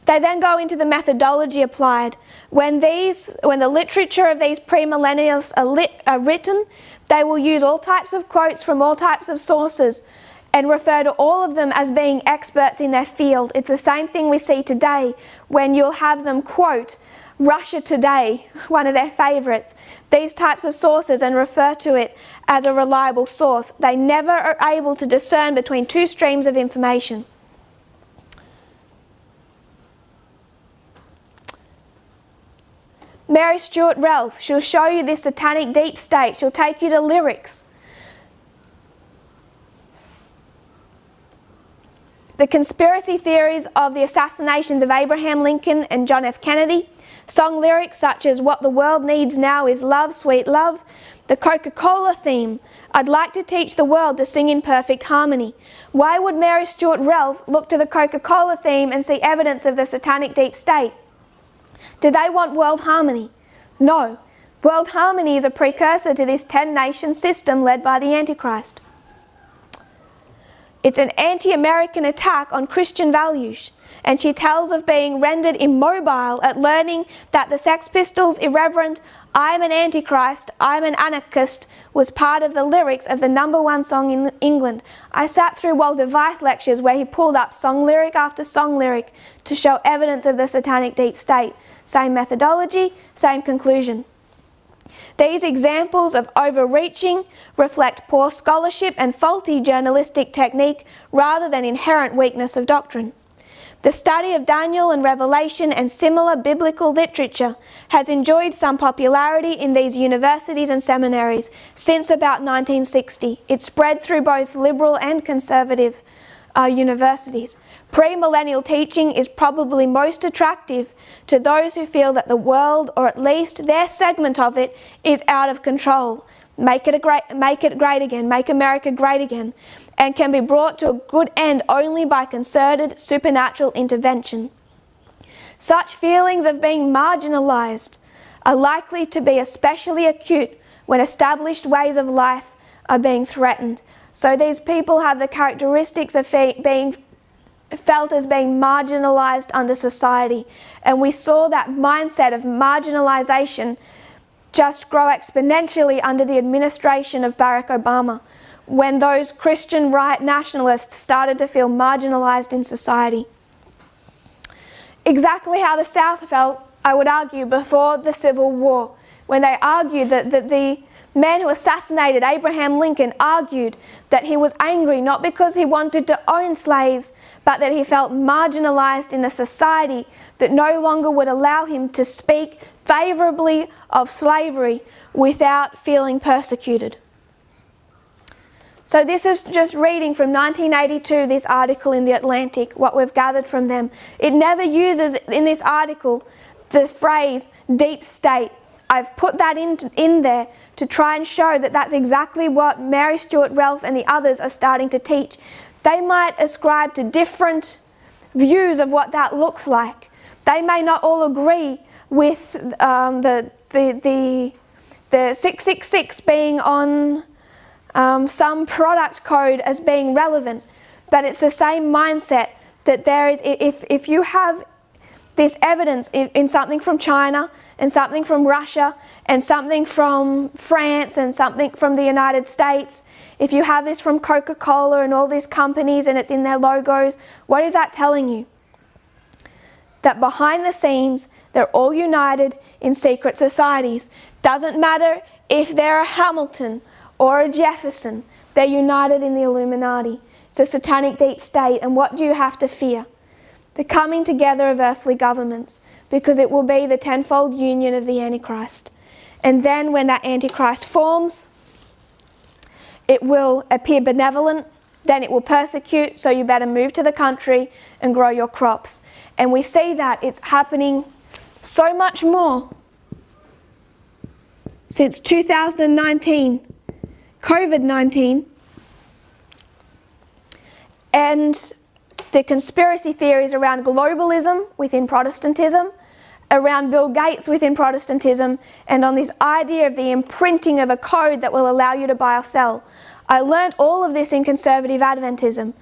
Speaker 2: They then go into the methodology applied. When the literature of these premillennialists are written, they will use all types of quotes from all types of sources and refer to all of them as being experts in their field. It's the same thing we see today when you'll have them quote Russia Today, one of their favourites, these types of sources, and refer to it as a reliable source. They never are able to discern between two streams of information. Mary Stuart Relfe, she'll show you this satanic deep state. She'll take you to lyrics. The conspiracy theories of the assassinations of Abraham Lincoln and John F. Kennedy. Song lyrics such as "What the world needs now is love, sweet love." The Coca-Cola theme, "I'd like to teach the world to sing in perfect harmony." Why would Mary Stuart Relfe look to the Coca-Cola theme and see evidence of the satanic deep state? Do they want world harmony? No. World harmony is a precursor to this 10-nation system led by the Antichrist. It's an anti-American attack on Christian values, and she tells of being rendered immobile at learning that the Sex Pistols' irreverent "I'm an Antichrist, I'm an anarchist" was part of the lyrics of the #1 song in England. I sat through Walter Veith lectures where he pulled up song lyric after song lyric to show evidence of the satanic deep state. Same methodology, same conclusion. These examples of overreaching reflect poor scholarship and faulty journalistic technique rather than inherent weakness of doctrine. The study of Daniel and Revelation and similar biblical literature has enjoyed some popularity in these universities and seminaries since about 1960. It spread through both liberal and conservative universities. Premillennial teaching is probably most attractive to those who feel that the world, or at least their segment of it, is out of control. Make it great again, make America great again, and can be brought to a good end only by concerted supernatural intervention. Such feelings of being marginalized are likely to be especially acute when established ways of life are being threatened. So these people have the characteristics of being felt as being marginalized under society. And we saw that mindset of marginalization just grow exponentially under the administration of Barack Obama, when those Christian right nationalists started to feel marginalized in society. Exactly how the South felt, I would argue, before the Civil War, when they argued that the man who assassinated Abraham Lincoln argued that he was angry not because he wanted to own slaves, but that he felt marginalized in a society that no longer would allow him to speak favorably of slavery without feeling persecuted. So this is just reading from 1982, this article in The Atlantic, what we've gathered from them. It never uses in this article the phrase deep state. I've put that in there to try and show that that's exactly what Mary Stuart Relfe and the others are starting to teach. They might ascribe to different views of what that looks like. They may not all agree with the 666 being on some product code as being relevant, but it's the same mindset that there is. If you have this evidence in something from China and something from Russia and something from France and something from the United States, if you have this from Coca-Cola and all these companies and it's in their logos, what is that telling you? That behind the scenes They're all united in secret societies. Doesn't matter if they're a Hamilton or a Jefferson, they're united in the Illuminati. It's a satanic deep state, and what do you have to fear? The coming together of earthly governments, because it will be the tenfold union of the Antichrist. And then when that Antichrist forms, it will appear benevolent, then it will persecute, so you better move to the country and grow your crops. And we see that it's happening so much more since 2019, COVID-19, and the conspiracy theories around globalism within Protestantism, around Bill Gates within Protestantism, and on this idea of the imprinting of a code that will allow you to buy or sell. I learnt all of this in conservative Adventism,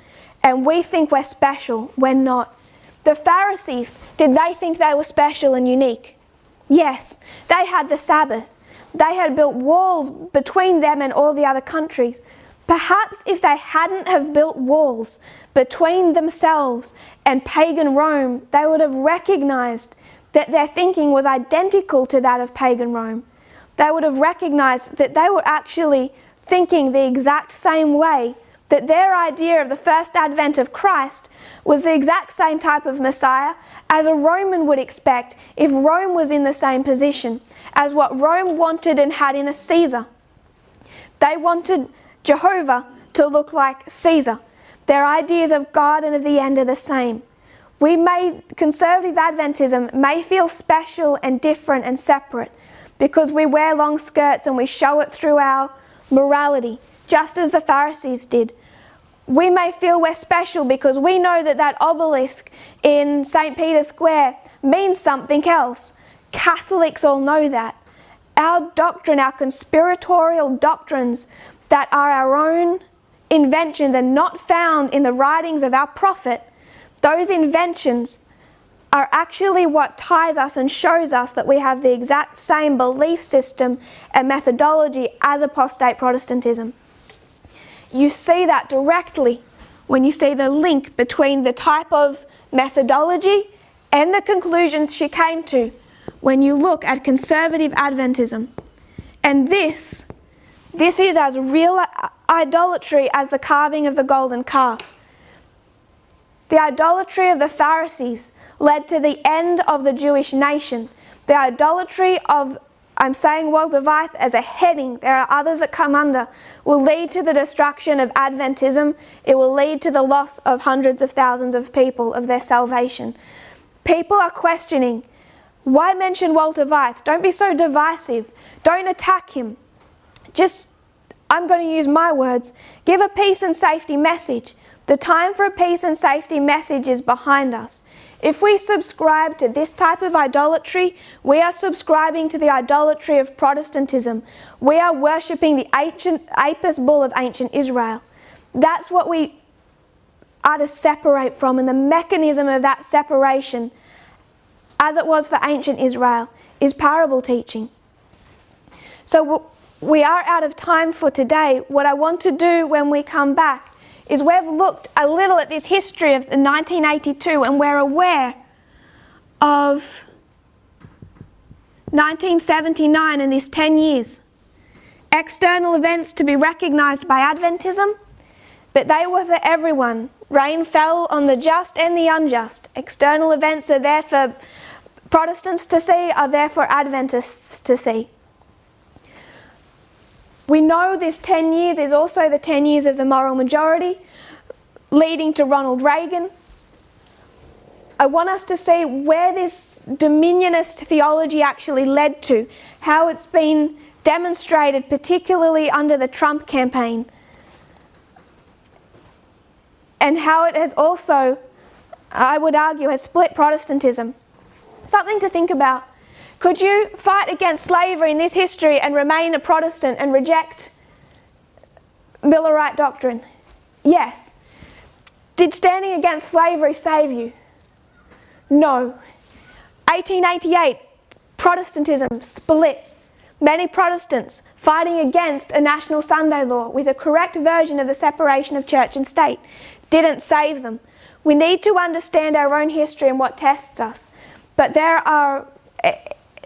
Speaker 2: and we think we're special. We're not. The Pharisees, did they think they were special and unique? Yes, they had the Sabbath. They had built walls between them and all the other countries. Perhaps if they hadn't have built walls between themselves and pagan Rome, they would have recognized that their thinking was identical to that of pagan Rome. They would have recognized that they were actually thinking the exact same way, that their idea of the first advent of Christ was the exact same type of Messiah as a Roman would expect if Rome was in the same position as what Rome wanted and had in a Caesar. They wanted Jehovah to look like Caesar. Their ideas of God and of the end are the same. Conservative Adventism may feel special and different and separate because we wear long skirts and we show it through our morality, just as the Pharisees did. We may feel we're special because we know that that obelisk in St. Peter's Square means something else. Catholics all know that. Our doctrine, our conspiratorial doctrines that are our own inventions and not found in the writings of our prophet, those inventions are actually what ties us and shows us that we have the exact same belief system and methodology as apostate Protestantism. You see that directly when you see the link between the type of methodology and the conclusions she came to when you look at conservative Adventism. And this is as real idolatry as the carving of the golden calf. The idolatry of the Pharisees led to the end of the Jewish nation. The idolatry of, I'm saying Walter Veith as a heading, there are others that come under, will lead to the destruction of Adventism. It will lead to the loss of hundreds of thousands of people of their salvation. People are questioning, why mention Walter Veith? Don't be so divisive. Don't attack him. Just, I'm going to use my words, give a peace and safety message. The time for a peace and safety message is behind us. If we subscribe to this type of idolatry, we are subscribing to the idolatry of Protestantism. We are worshipping the ancient Apis bull of ancient Israel. That's what we are to separate from, and the mechanism of that separation, as it was for ancient Israel, is parable teaching. So we are out of time for today. What I want to do when we come back is we've looked a little at this history of 1982, and we're aware of 1979 and this 10 years. External events to be recognised by Adventism, but they were for everyone. Rain fell on the just and the unjust. External events are there for Protestants to see, are there for Adventists to see. We know this 10 years is also the 10 years of the moral majority, leading to Ronald Reagan. I want us to see where this dominionist theology actually led to, how it's been demonstrated, particularly under the Trump campaign, and how it has also, I would argue, has split Protestantism. Something to think about. Could you fight against slavery in this history and remain a Protestant and reject Millerite doctrine? Yes. Did standing against slavery save you? No. 1888, Protestantism split. Many Protestants fighting against a national Sunday law with a correct version of the separation of church and state didn't save them. We need to understand our own history and what tests us. But there are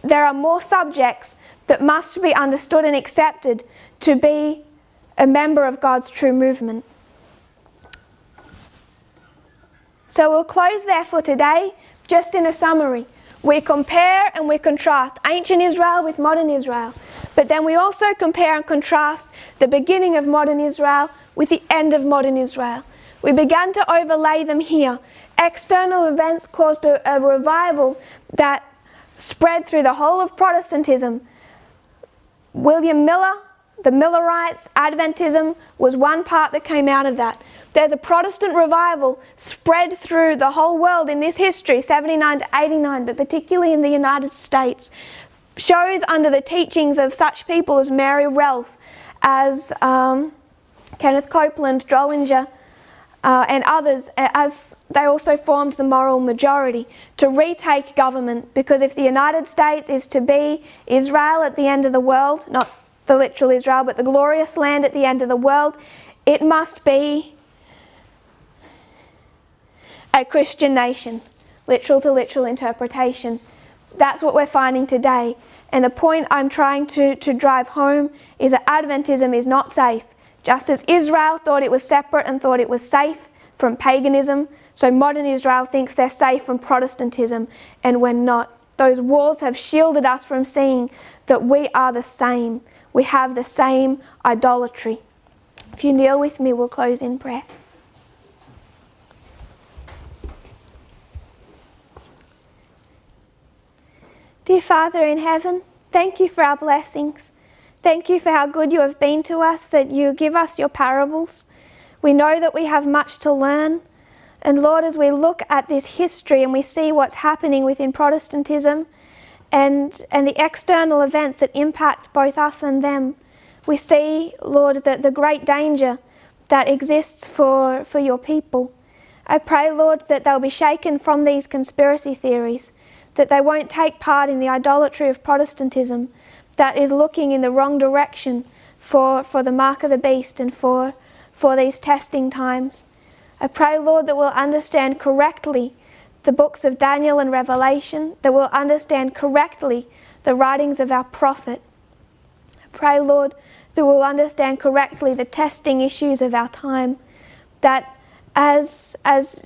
Speaker 2: there are more subjects that must be understood and accepted to be a member of God's true movement. So we'll close there for today, just in a summary. We compare and we contrast ancient Israel with modern Israel. But then we also compare and contrast the beginning of modern Israel with the end of modern Israel. We began to overlay them here. External events caused a revival that spread through the whole of Protestantism. William Miller, the Millerites, Adventism was one part that came out of that. There's a Protestant revival spread through the whole world in this history, 79 to 89, but particularly in the United States. Shows under the teachings of such people as Mary Relfe, as Kenneth Copeland, Drollinger, and others, as they also formed the moral majority to retake government, because if the United States is to be Israel at the end of the world, not the literal Israel, but the glorious land at the end of the world, it must be a Christian nation. Literal to literal interpretation. That's what we're finding today. And the point I'm trying to drive home is that Adventism is not safe. Just as Israel thought it was separate and thought it was safe from paganism, so modern Israel thinks they're safe from Protestantism, and we're not. Those walls have shielded us from seeing that we are the same. We have the same idolatry. If you kneel with me, we'll close in prayer. Dear Father in heaven, thank you for our blessings. Thank you for how good you have been to us, that you give us your parables. We know that we have much to learn. And Lord, as we look at this history and we see what's happening within Protestantism and the external events that impact both us and them, we see, Lord, that the great danger that exists for your people. I pray, Lord, that they'll be shaken from these conspiracy theories, that they won't take part in the idolatry of Protestantism that is looking in the wrong direction for the mark of the beast and for these testing times. I pray, Lord, that we'll understand correctly the books of Daniel and Revelation, that we'll understand correctly the writings of our prophet. I pray, Lord, that we'll understand correctly the testing issues of our time, that as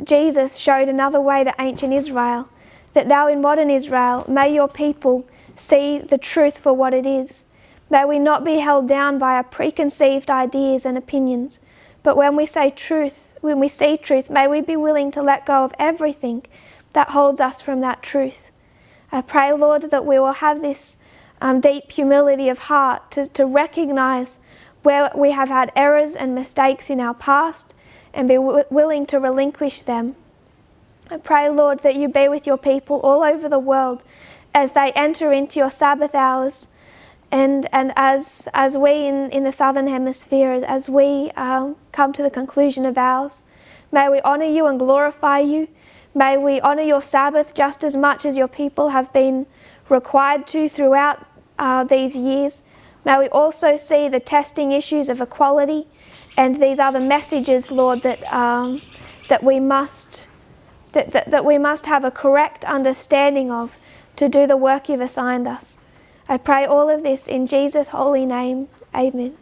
Speaker 2: Jesus showed another way to ancient Israel, that now in modern Israel, may your people see the truth for what it is. May we not be held down by our preconceived ideas and opinions, but when we see truth, may we be willing to let go of everything that holds us from that truth. I pray, Lord, that we will have this deep humility of heart to recognize where we have had errors and mistakes in our past and be willing to relinquish them. I pray, Lord, that you be with your people all over the world as they enter into your Sabbath hours, and as we in the Southern Hemisphere, as we come to the conclusion of ours. May we honour you and glorify you. May we honour your Sabbath just as much as your people have been required to throughout these years. May we also see the testing issues of equality and these other messages, Lord, that we must have a correct understanding of to do the work you've assigned us. I pray all of this in Jesus' holy name. Amen.